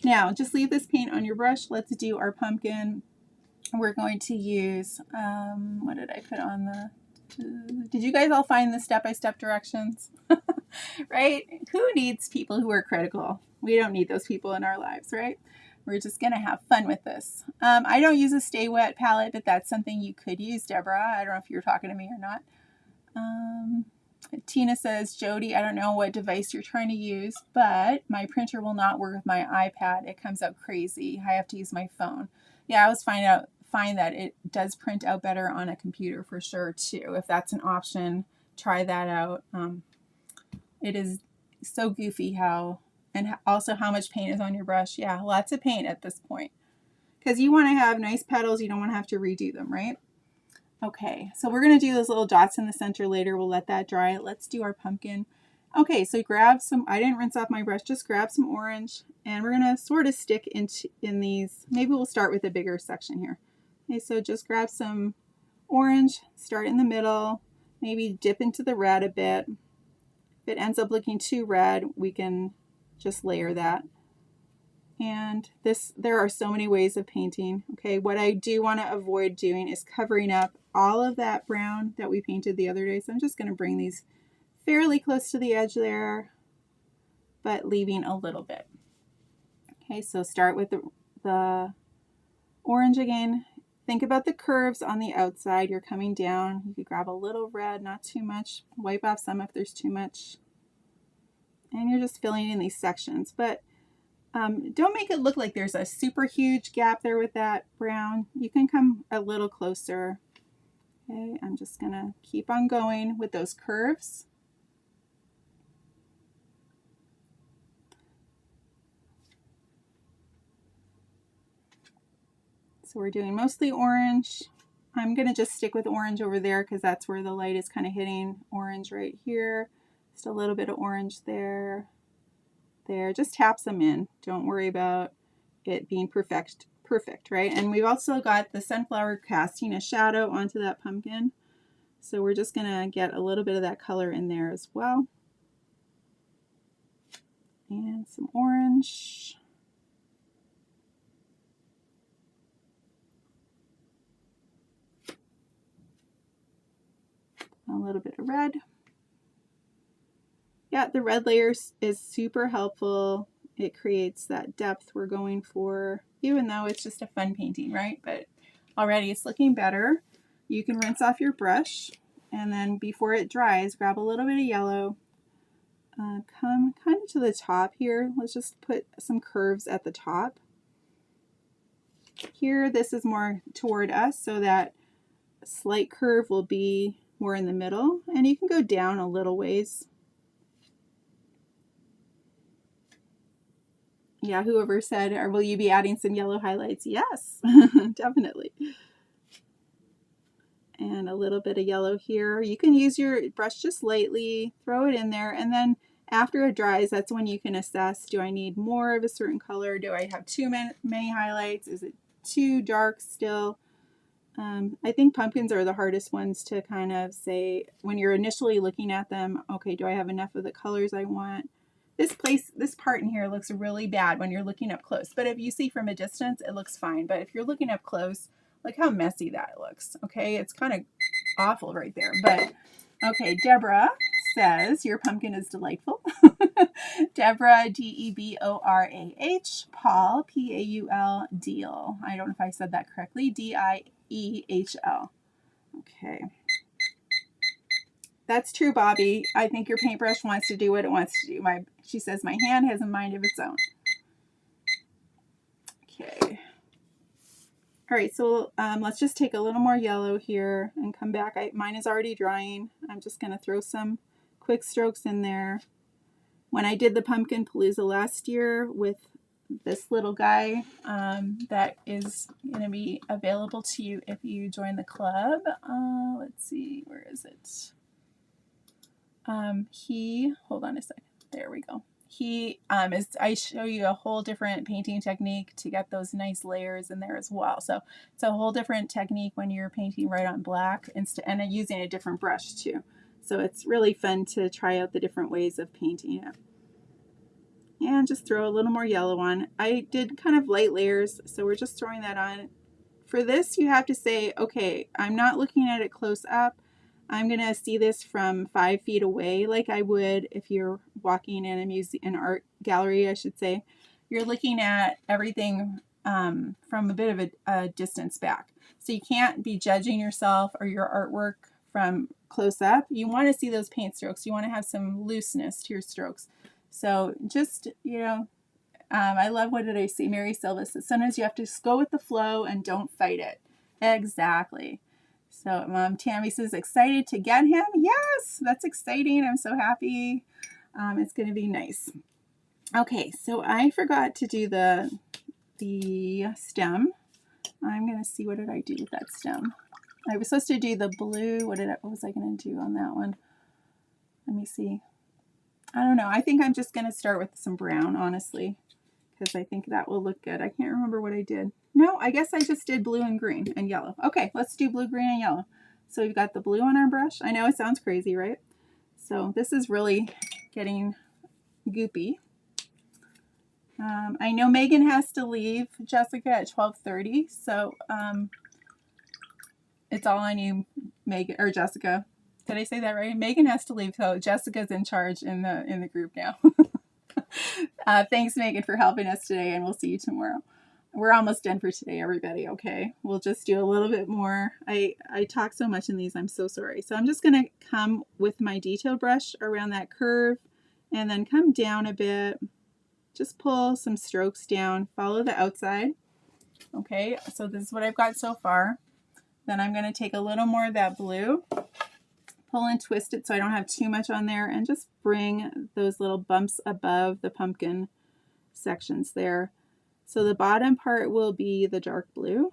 Now, just leave this paint on your brush. Let's do our pumpkin. We're going to use, what did I put on the, did you guys all find the step-by-step directions? Right? Who needs people who are critical? We don't need those people in our lives, right? We're just going to have fun with this. I don't use a Stay Wet palette, but that's something you could use, Deborah. I don't know if you're talking to me or not. Tina says, Jody, I don't know what device you're trying to use, but my printer will not work with my iPad. It comes out crazy. I have to use my phone. Yeah, I always find that it does print out better on a computer for sure too. If that's an option, try that out. It is so goofy how, and also how much paint is on your brush. Yeah, lots of paint at this point. Because you want to have nice petals, you don't want to have to redo them, right? Okay, so we're going to do those little dots in the center later. We'll let that dry. Let's do our pumpkin. Okay, so grab some, I didn't rinse off my brush, just grab some orange, and we're going to sort of stick in these. Maybe we'll start with a bigger section here. Okay, so just grab some orange, start in the middle, maybe dip into the red a bit. If it ends up looking too red, we can just layer that. And there are so many ways of painting. Okay, what I do want to avoid doing is covering up all of that brown that we painted the other day. So I'm just going to bring these fairly close to the edge there, but leaving a little bit. Okay, so start with the orange again. Think about the curves on the outside. You're coming down. You could grab a little red, not too much. Wipe off some if there's too much. And you're just filling in these sections. But don't make it look like there's a super huge gap there with that brown. You can come a little closer. Okay, I'm just going to keep on going with those curves. So we're doing mostly orange. I'm going to just stick with orange over there because that's where the light is kind of hitting. Orange right here. Just a little bit of orange there. There, just tap them in. Don't worry about it being perfect, right? And we've also got the sunflower casting a shadow onto that pumpkin. So we're just gonna get a little bit of that color in there as well. And some orange. A little bit of red. Yeah, the red layer is super helpful. It creates that depth we're going for, even though it's just a fun painting, right? But already it's looking better. You can rinse off your brush, and then before it dries, grab a little bit of yellow. Come kind of to the top here. Let's just put some curves at the top. Here, this is more toward us, so that slight curve will be more in the middle, and you can go down a little ways. Yeah, whoever said, or will you be adding some yellow highlights? Yes, definitely. And a little bit of yellow here. You can use your brush just lightly, throw it in there, and then after it dries, that's when you can assess, do I need more of a certain color? Do I have too many highlights? Is it too dark still? I think pumpkins are the hardest ones to kind of say when you're initially looking at them, okay, do I have enough of the colors I want? This part in here looks really bad when you're looking up close, but if you see from a distance, it looks fine. But if you're looking up close, look how messy that looks. Okay, it's kind of awful right there. But okay, Deborah says your pumpkin is delightful. Deborah, Deborah, Paul, Paul, Deal. I don't know if I said that correctly. Diehl. Okay. That's true, Bobby. I think your paintbrush wants to do what it wants to do. She says my hand has a mind of its own. Okay. All right, so let's just take a little more yellow here and come back. Mine is already drying. I'm just going to throw some quick strokes in there. When I did the Pumpkin Palooza last year with this little guy that is going to be available to you if you join the club. Let's see, where is it? Hold on a second. There we go. I show you a whole different painting technique to get those nice layers in there as well. So it's a whole different technique when you're painting right on black and using a different brush too. So it's really fun to try out the different ways of painting it. And just throw a little more yellow on. I did kind of light layers, so we're just throwing that on. For this, you have to say, okay, I'm not looking at it close up. I'm going to see this from 5 feet away, like I would if you're walking in an art gallery, I should say. You're looking at everything from a bit of a distance back. So you can't be judging yourself or your artwork from close up. You want to see those paint strokes. You want to have some looseness to your strokes. So just, I love, what did I see? Mary Silva says, sometimes you have to just go with the flow and don't fight it. Exactly. So Tammy says, excited to get him. Yes, that's exciting. I'm so happy. It's going to be nice. Okay, so I forgot to do the stem. I'm going to see, what did I do with that stem? I was supposed to do the blue. What was I going to do on that one? Let me see. I don't know. I think I'm just going to start with some brown, honestly, because I think that will look good. I can't remember what I did. No, I guess I just did blue and green and yellow. Okay, let's do blue, green, and yellow. So we've got the blue on our brush. I know it sounds crazy, right? So this is really getting goopy. I know Megan has to leave, Jessica, at 12:30. So it's all on you, Megan, or Jessica. Did I say that right? Megan has to leave, so Jessica's in charge in the group now. Thanks, Megan, for helping us today, and we'll see you tomorrow. We're almost done for today, everybody, okay? We'll just do a little bit more. I talk so much in these, I'm so sorry. So I'm just going to come with my detail brush around that curve and then come down a bit. Just pull some strokes down, follow the outside. Okay, so this is what I've got so far. Then I'm going to take a little more of that blue, pull and twist it so I don't have too much on there, and just bring those little bumps above the pumpkin sections there. So the bottom part will be the dark blue,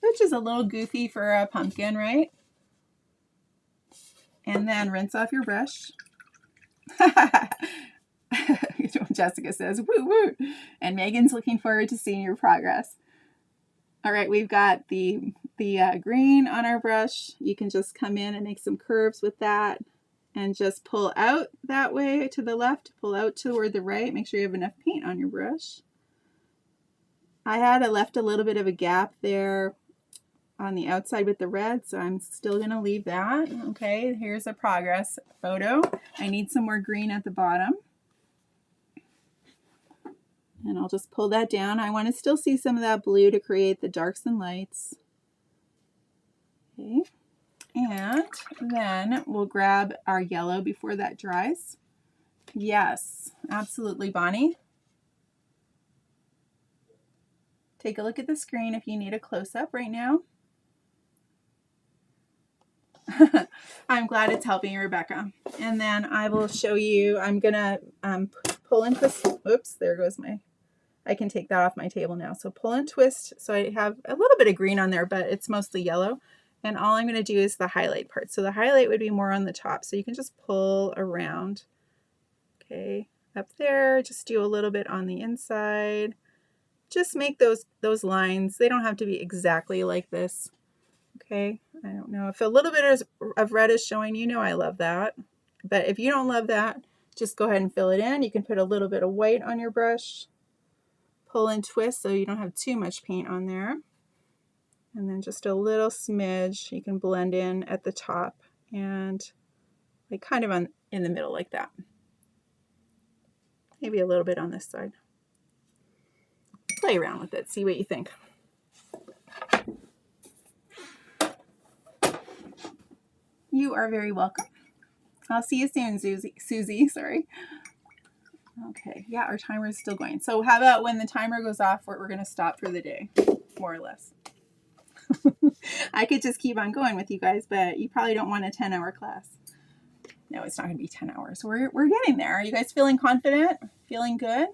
which is a little goofy for a pumpkin, right? And then rinse off your brush. Jessica says, woo woo. And Megan's looking forward to seeing your progress. All right, we've got the green on our brush. You can just come in and make some curves with that. and just pull out that way to the left, pull out toward the right. Make sure you have enough paint on your brush. I left a little bit of a gap there on the outside with the red, so I'm still going to leave that. Okay, here's a progress photo. I need some more green at the bottom. And I'll just pull that down. I want to still see some of that blue to create the darks and lights. Okay. And then we'll grab our yellow before that dries. Yes, absolutely, Bonnie. Take a look at the screen if you need a close-up right now. I'm glad it's helping you, Rebecca. And then I will show you, I'm going to pull and twist. Oops, there goes my, I can take that off my table now. So pull and twist. So I have a little bit of green on there, but it's mostly yellow. And all I'm going to do is the highlight part. So the highlight would be more on the top. So you can just pull around. Okay, up there, just do a little bit on the inside. Just make those lines. They don't have to be exactly like this. Okay, I don't know. If a little bit of red is showing, you know I love that. But if you don't love that, just go ahead and fill it in. You can put a little bit of white on your brush. Pull and twist so you don't have too much paint on there. And then just a little smidge you can blend in at the top and like kind of in the middle like that. Maybe a little bit on this side. Play around with it, see what you think. You are very welcome. I'll see you soon, Susie, sorry. Okay, yeah, our timer is still going. So how about when the timer goes off, we're going to stop for the day, more or less. I could just keep on going with you guys, but you probably don't want a 10-hour class. No, it's not going to be 10 hours. We're getting there. Are you guys feeling confident? Feeling good?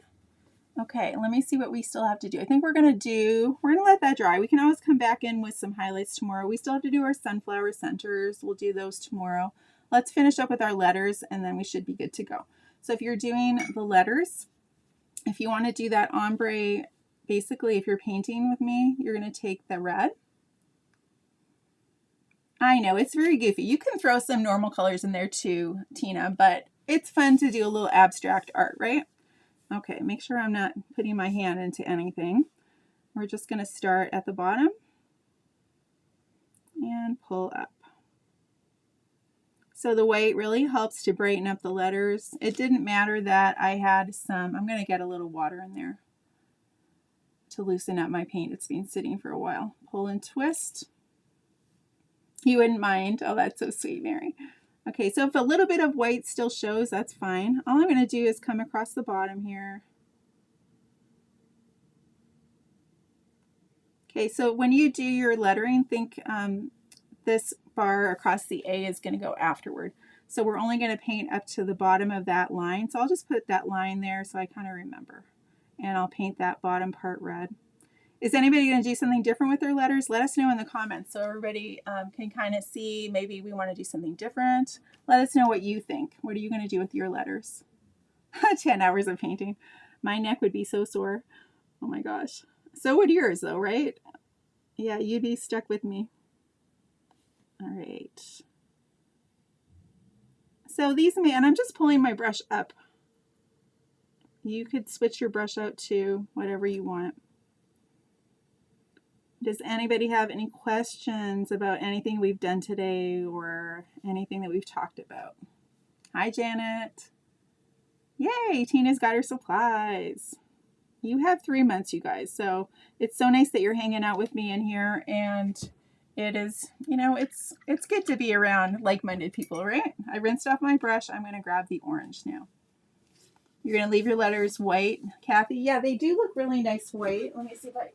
Okay, let me see what we still have to do. I think we're going to let that dry. We can always come back in with some highlights tomorrow. We still have to do our sunflower centers. We'll do those tomorrow. Let's finish up with our letters and then we should be good to go. So if you're doing the letters, if you want to do that ombre, basically if you're painting with me, you're going to take the red. I know, it's very goofy. You can throw some normal colors in there too, Tina, but it's fun to do a little abstract art, right? Okay, make sure I'm not putting my hand into anything. We're just going to start at the bottom and pull up. So the white really helps to brighten up the letters. It didn't matter that I had some, I'm going to get a little water in there to loosen up my paint. It's been sitting for a while. Pull and twist. You wouldn't mind. Oh, that's so sweet, Mary. Okay, so if a little bit of white still shows, that's fine. All I'm going to do is come across the bottom here. Okay, so when you do your lettering, think this bar across the A is going to go afterward. So we're only going to paint up to the bottom of that line. So I'll just put that line there so I kind of remember. And I'll paint that bottom part red. Is anybody going to do something different with their letters? Let us know in the comments so everybody can kind of see. Maybe we want to do something different. Let us know what you think. What are you going to do with your letters? 10 hours of painting. My neck would be so sore. Oh my gosh. So would yours though, right? Yeah, you'd be stuck with me. All right. So these, man, I'm just pulling my brush up. You could switch your brush out to whatever you want. Does anybody have any questions about anything we've done today or anything that we've talked about? Hi, Janet. Yay, Tina's got her supplies. You have 3 months, you guys. So it's so nice that you're hanging out with me in here. And it is, you know, it's good to be around like-minded people, right? I rinsed off my brush. I'm going to grab the orange now. You're going to leave your letters white, Kathy? Yeah, they do look really nice white. Let me see if I...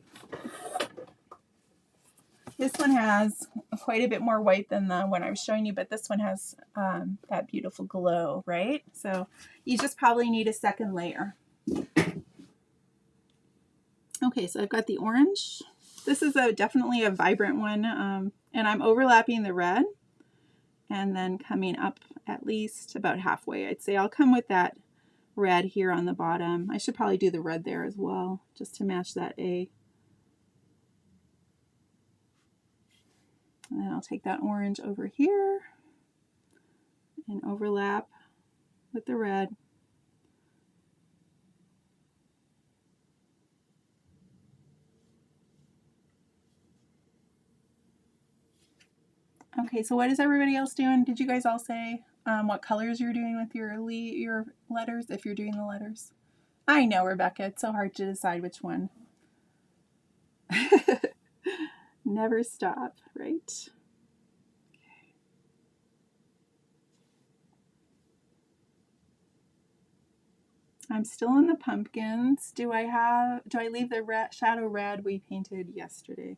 This one has quite a bit more white than the one I was showing you, but this one has that beautiful glow, right? So you just probably need a second layer. Okay, so I've got the orange. This is definitely a vibrant one, and I'm overlapping the red and then coming up at least about halfway. I'd say I'll come with that red here on the bottom. I should probably do the red there as well, just to match that A. And then I'll take that orange over here and overlap with the red. Okay, so what is everybody else doing? Did you guys all say what colors you're doing with your letters, if you're doing the letters? I know, Rebecca, it's so hard to decide which one. Never stop, right? I'm still on the pumpkins. Do I leave the shadow red we painted yesterday?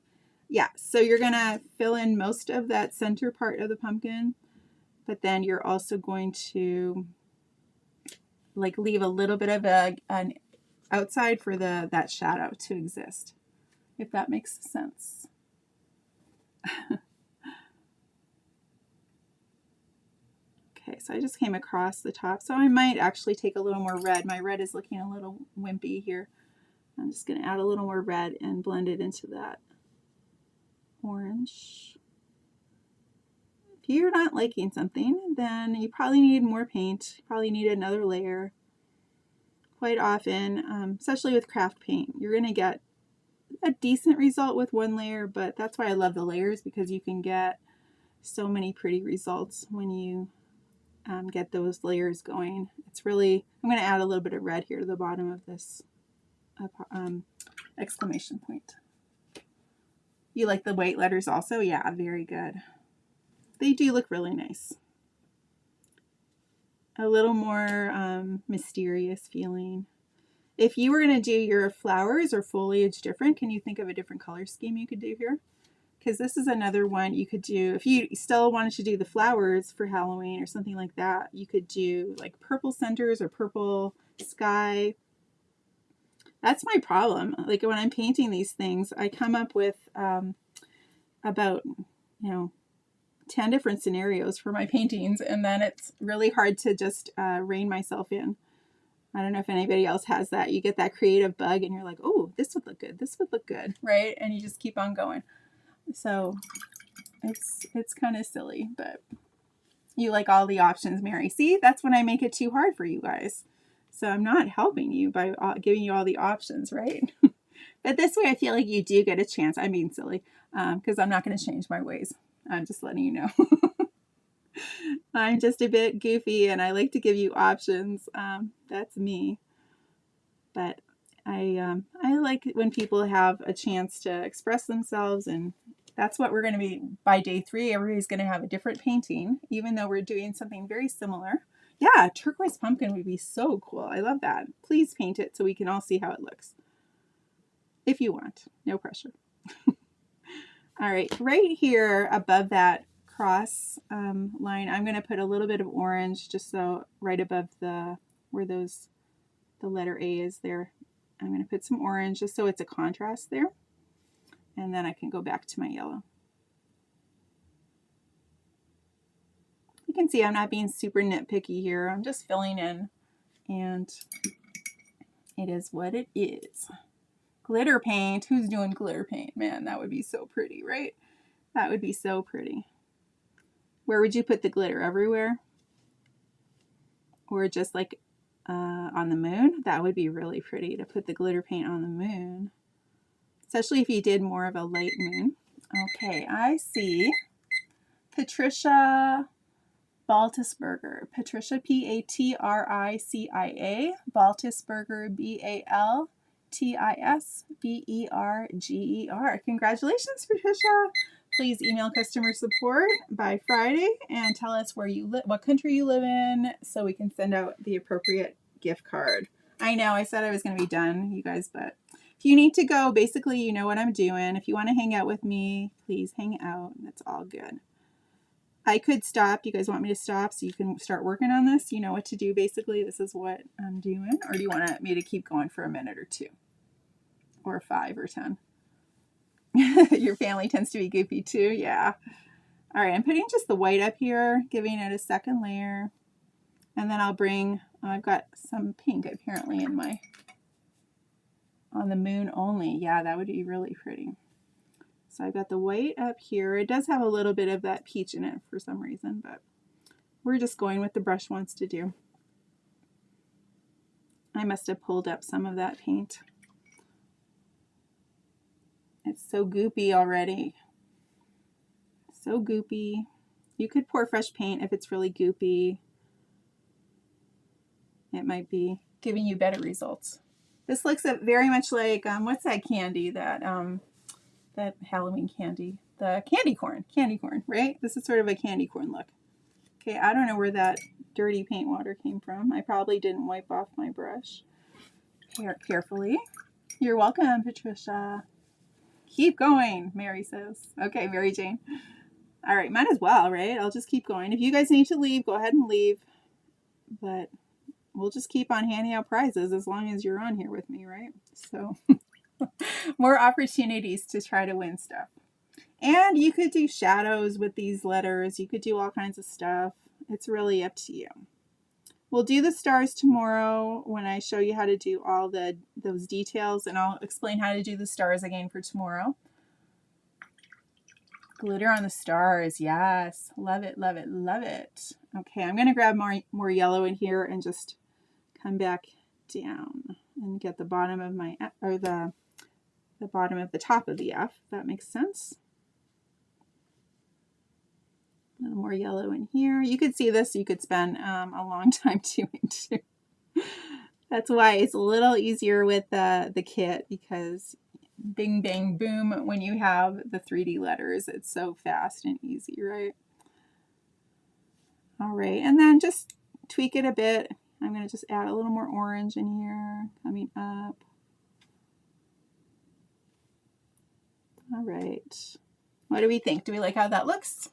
Yeah, so you're gonna fill in most of that center part of the pumpkin, but then you're also going to like leave a little bit of an outside for that shadow to exist, if that makes sense. Okay, so I just came across the top, so I might actually take a little more red. My red is looking a little wimpy here. I'm just going to add a little more red and blend it into that orange. If you're not liking something, then you probably need more paint. You probably need another layer. Quite often, especially with craft paint, you're going to get a decent result with one layer, but that's why I love the layers, because you can get so many pretty results when you get those layers going. It's really, I'm going to add a little bit of red here to the bottom of this exclamation point. You like the white letters also? Yeah, very good. They do look really nice. A little more mysterious feeling. If you were going to do your flowers or foliage different, can you think of a different color scheme you could do here? Because this is another one you could do. If you still wanted to do the flowers for Halloween or something like that, you could do like purple centers or purple sky. That's my problem. Like when I'm painting these things, I come up with about, 10 different scenarios for my paintings, and then it's really hard to just rein myself in. I don't know if anybody else has that. You get that creative bug and you're like, oh, this would look good. This would look good, right? And you just keep on going. So it's kind of silly, but you like all the options, Mary. See, that's when I make it too hard for you guys. So I'm not helping you by giving you all the options, right? But this way I feel like you do get a chance. I'm being silly because I'm not going to change my ways. I'm just letting you know. I'm just a bit goofy and I like to give you options. That's me. But I like when people have a chance to express themselves, and that's what we're going to be by day 3. Everybody's going to have a different painting, even though we're doing something very similar. Yeah, turquoise pumpkin would be so cool. I love that. Please paint it so we can all see how it looks. If you want, no pressure. All right, right here above that cross line, I'm going to put a little bit of orange just so right above where the letter A is there. I'm going to put some orange just so it's a contrast there. And then I can go back to my yellow. You can see I'm not being super nitpicky here. I'm just filling in, and it is what it is. Glitter paint. Who's doing glitter paint? Man, that would be so pretty, right? That would be so pretty. Where would you put the glitter? Everywhere? Or just like on the moon? That would be really pretty to put the glitter paint on the moon. Especially if you did more of a light moon. Okay, I see Patricia Baltisberger. Patricia, Patricia, Baltisberger, Baltisberger. Congratulations, Patricia. Please email customer support by Friday and tell us where you live, what country you live in, so we can send out the appropriate gift card. I know I said I was going to be done, you guys, but if you need to go, basically you know what I'm doing. If you want to hang out with me, please hang out. That's all good. I could stop. Do you guys want me to stop so you can start working on this? You know what to do, basically. This is what I'm doing. Or do you want me to keep going for a minute or 2? Or 5 or 10? Your family tends to be goofy too? Yeah. All right, I'm putting just the white up here, giving it a second layer. And then I'll bring, I've got some pink apparently in on the moon only. Yeah, that would be really pretty. So I've got the white up here. It does have a little bit of that peach in it for some reason, but we're just going with the brush wants to do. I must have pulled up some of that paint. It's so goopy already. So goopy. You could pour fresh paint if it's really goopy. It might be giving you better results. This looks very much like, what's that candy, that Halloween candy? The candy corn, right? This is sort of a candy corn look. Okay, I don't know where that dirty paint water came from. I probably didn't wipe off my brush carefully. You're welcome, Patricia. Keep going, Mary says. Okay, Mary Jane. All right, might as well, right? I'll just keep going. If you guys need to leave, go ahead and leave. But we'll just keep on handing out prizes as long as you're on here with me, right? So more opportunities to try to win stuff. And you could do shadows with these letters. You could do all kinds of stuff. It's really up to you. We'll do the stars tomorrow when I show you how to do all those details, and I'll explain how to do the stars again for tomorrow. Glitter on the stars. Yes. Love it, love it, love it. Okay, I'm going to grab more yellow in here and just come back down and get the bottom of my, or the bottom of the top of the F, if that makes sense. A little more yellow in here. You could see this. You could spend a long time doing too. That's why it's a little easier with the kit, because bing, bang, boom, when you have the 3D letters, it's so fast and easy, right? All right, and then just tweak it a bit. I'm going to just add a little more orange in here, coming up. All right. What do we think? Do we like how that looks?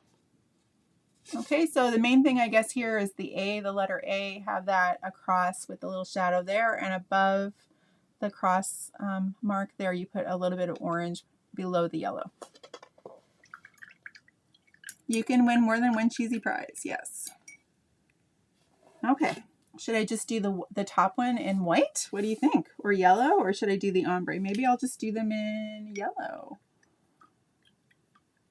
Okay, so the main thing I guess here is the A, the letter A, have that across with a little shadow there, and above the cross mark there, you put a little bit of orange below the yellow. You can win more than one cheesy prize, yes. Okay, should I just do the top one in white? What do you think? Or yellow, or should I do the ombre? Maybe I'll just do them in yellow.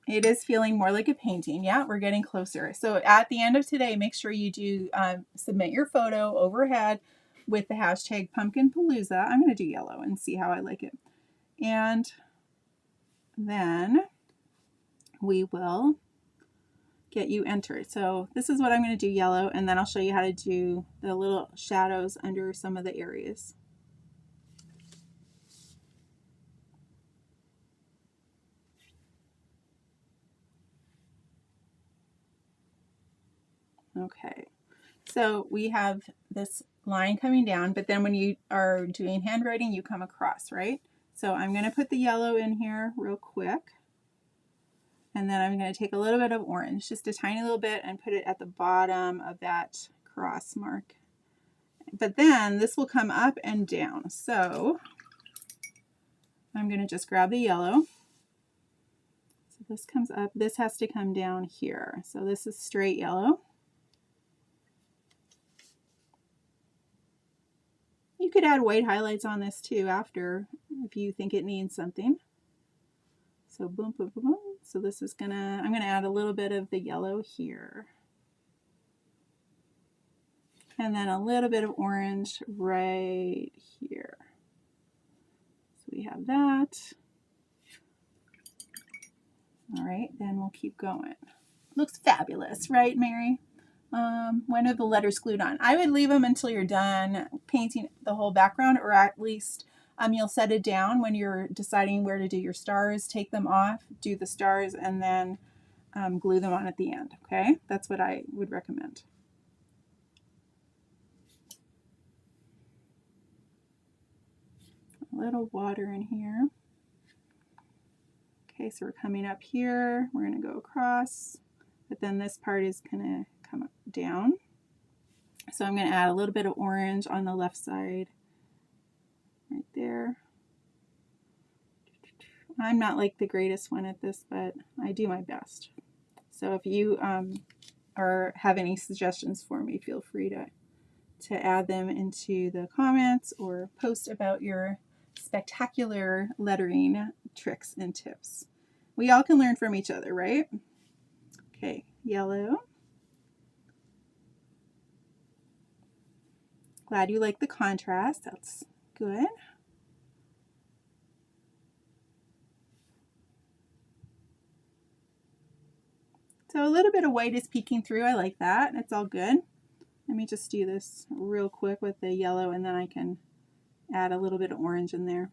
It is feeling more like a painting. Yeah, we're getting closer. So at the end of today, make sure you do submit your photo overhead with the hashtag PumpkinPalooza. I'm going to do yellow and see how I like it. And then we will get you entered. So this is what I'm going to do, yellow, and then I'll show you how to do the little shadows under some of the areas. Okay, so we have this line coming down, but then when you are doing handwriting, you come across, right? So I'm going to put the yellow in here real quick, and then I'm going to take a little bit of orange, just a tiny little bit, and put it at the bottom of that cross mark. But then this will come up and down, so I'm going to just grab the yellow. So this comes up, this has to come down here. So this is straight yellow. You could add white highlights on this too after if you think it needs something. So boom, boom, boom, boom. So this is I'm gonna add a little bit of the yellow here. And then a little bit of orange right here. So we have that. All right, then we'll keep going. Looks fabulous, right, Mary? When are the letters glued on? I would leave them until you're done painting the whole background, or at least you'll set it down when you're deciding where to do your stars. Take them off, do the stars, and then glue them on at the end, okay? That's what I would recommend. A little water in here. Okay, so we're coming up here. We're going to go across, but then this part is going to come up down. So I'm going to add a little bit of orange on the left side right there. I'm not like the greatest one at this, but I do my best. So if you have any suggestions for me, feel free to add them into the comments or post about your spectacular lettering tricks and tips. We all can learn from each other, right? Okay, yellow. Glad you like the contrast. That's good. So a little bit of white is peeking through. I like that. It's all good. Let me just do this real quick with the yellow, and then I can add a little bit of orange in there.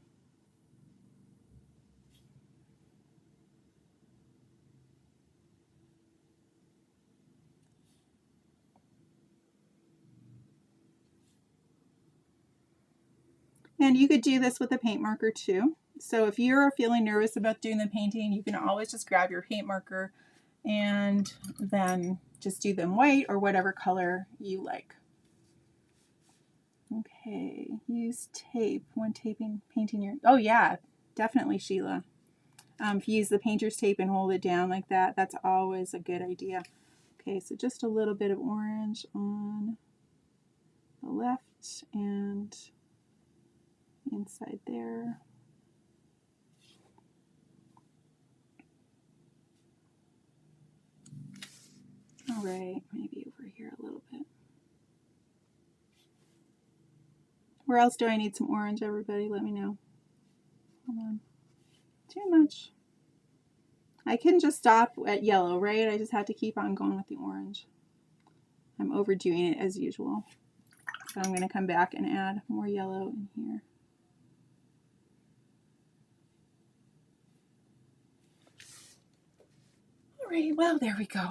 And you could do this with a paint marker too. So if you're feeling nervous about doing the painting, you can always just grab your paint marker and then just do them white or whatever color you like. Okay, use tape when painting your, oh yeah, definitely, Sheila. If you use the painter's tape and hold it down like that, that's always a good idea. Okay, so just a little bit of orange on the left and inside there. All right, maybe over here a little bit. Where else do I need some orange, everybody? Let me know. Hold on. Too much. I can just stop at yellow, right? I just have to keep on going with the orange. I'm overdoing it as usual. So I'm going to come back and add more yellow in here. All right, well, there we go.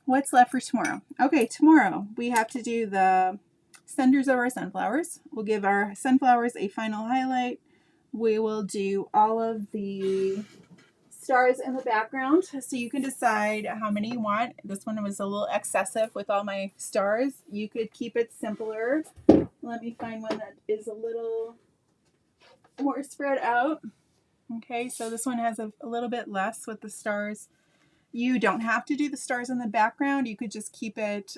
What's left for tomorrow? Okay, tomorrow we have to do the centers of our sunflowers. We'll give our sunflowers a final highlight. We will do all of the stars in the background, so you can decide how many you want. This one was a little excessive with all my stars. You could keep it simpler. Let me find one that is a little more spread out. Okay, so this one has a little bit less with the stars. You don't have to do the stars in the background. You could just keep it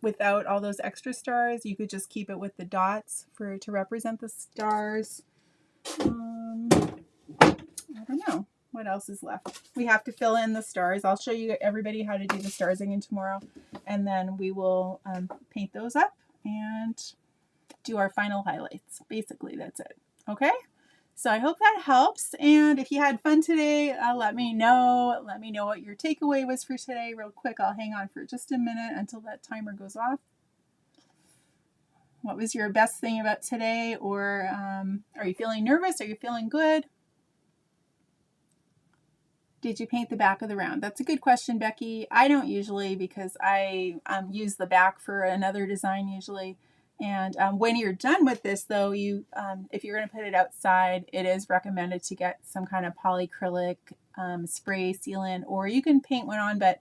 without all those extra stars. You could just keep it with the dots to represent the stars. I don't know what else is left. We have to fill in the stars. I'll show you everybody how to do the stars again tomorrow, and then we will paint those up and do our final highlights. Basically, that's it. Okay? So I hope that helps. And if you had fun today, let me know. Let me know what your takeaway was for today. Real quick, I'll hang on for just a minute until that timer goes off. What was your best thing about today? Or are you feeling nervous? Are you feeling good? Did you paint the back of the round? That's a good question, Becky. I don't usually, because I use the back for another design usually. And when you're done with this, though, you if you're going to put it outside, it is recommended to get some kind of polyacrylic spray sealant, or you can paint one on. But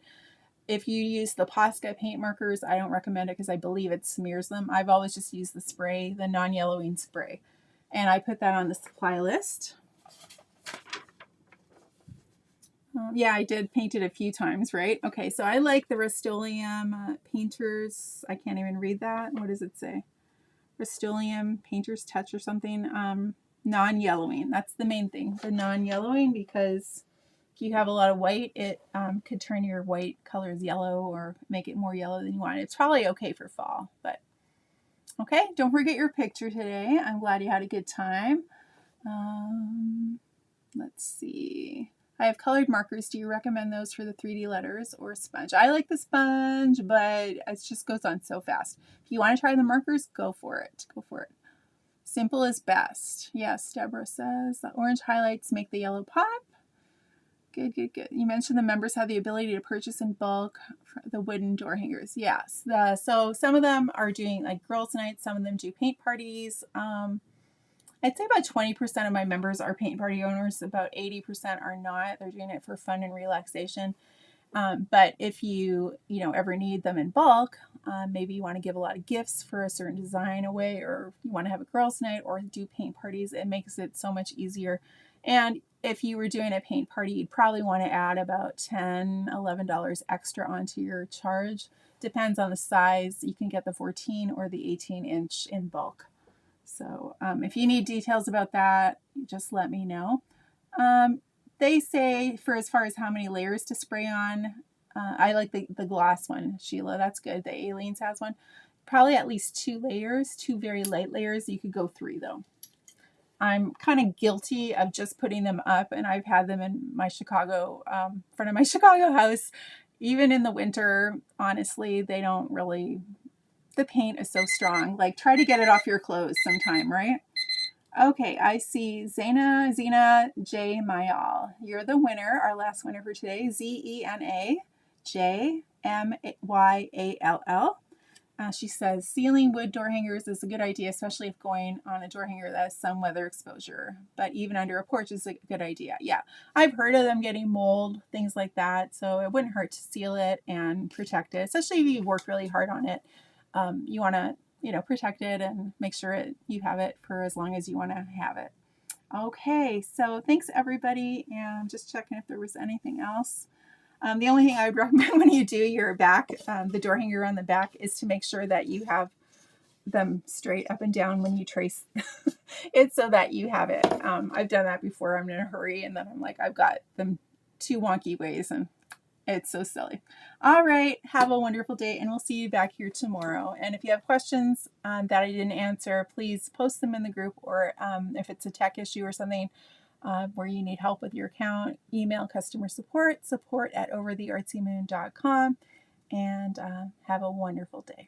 if you use the Posca paint markers, I don't recommend it because I believe it smears them. I've always just used the spray, the non-yellowing spray. And I put that on the supply list. Yeah, I did paint it a few times, right? Okay, so I like the Rust-Oleum Painter's, I can't even read that. What does it say? Rust-Oleum Painter's Touch or something. Non-yellowing. That's the main thing. The non-yellowing, because if you have a lot of white, it could turn your white colors yellow or make it more yellow than you want. It's probably okay for fall, but okay. Don't forget your picture today. I'm glad you had a good time. Let's see. I have colored markers. Do you recommend those for the 3D letters or sponge? I like the sponge, but it just goes on so fast. If you want to try the markers, go for it. Go for it. Simple is best. Yes, Deborah says the orange highlights make the yellow pop. Good, good, good. You mentioned the members have the ability to purchase in bulk the wooden door hangers. Yes. So some of them are doing like girls' nights. Some of them do paint parties. I'd say about 20% of my members are paint party owners. About 80% are not. They're doing it for fun and relaxation. But if you ever need them in bulk, maybe you want to give a lot of gifts for a certain design away, or you want to have a girls' night or do paint parties, it makes it so much easier. And if you were doing a paint party, you'd probably want to add about $10, $11 extra onto your charge. Depends on the size. You can get the 14 or the 18-inch in bulk. So if you need details about that, just let me know. They say for as far as how many layers to spray on, I like the gloss one, Sheila. That's good. The Aleene's has one. Probably at least 2 layers, 2 very light layers. You could go 3 though. I'm kind of guilty of just putting them up, and I've had them in my Chicago, front of my Chicago house. Even in the winter, honestly, they don't really, the paint is so strong. Like, try to get it off your clothes sometime, right? Okay, I see Zena J. Mayal. You're the winner, our last winner for today. Zena J M Y A L L. She says ceiling wood door hangers is a good idea, especially if going on a door hanger that has some weather exposure. But even under a porch is a good idea. Yeah, I've heard of them getting mold, things like that. So it wouldn't hurt to seal it and protect it, especially if you work really hard on it. You want to, protect it and make sure you have it for as long as you want to have it. Okay, so thanks everybody, and just checking if there was anything else. The only thing I would recommend when you do your back, the door hanger on the back, is to make sure that you have them straight up and down when you trace it so that you have it. I've done that before. I'm in a hurry and then I'm like, I've got them 2 wonky ways and it's so silly. All right, have a wonderful day and we'll see you back here tomorrow. And if you have questions that I didn't answer, please post them in the group, or if it's a tech issue or something, where you need help with your account, email customer support at overtheartsymoon.com, and have a wonderful day.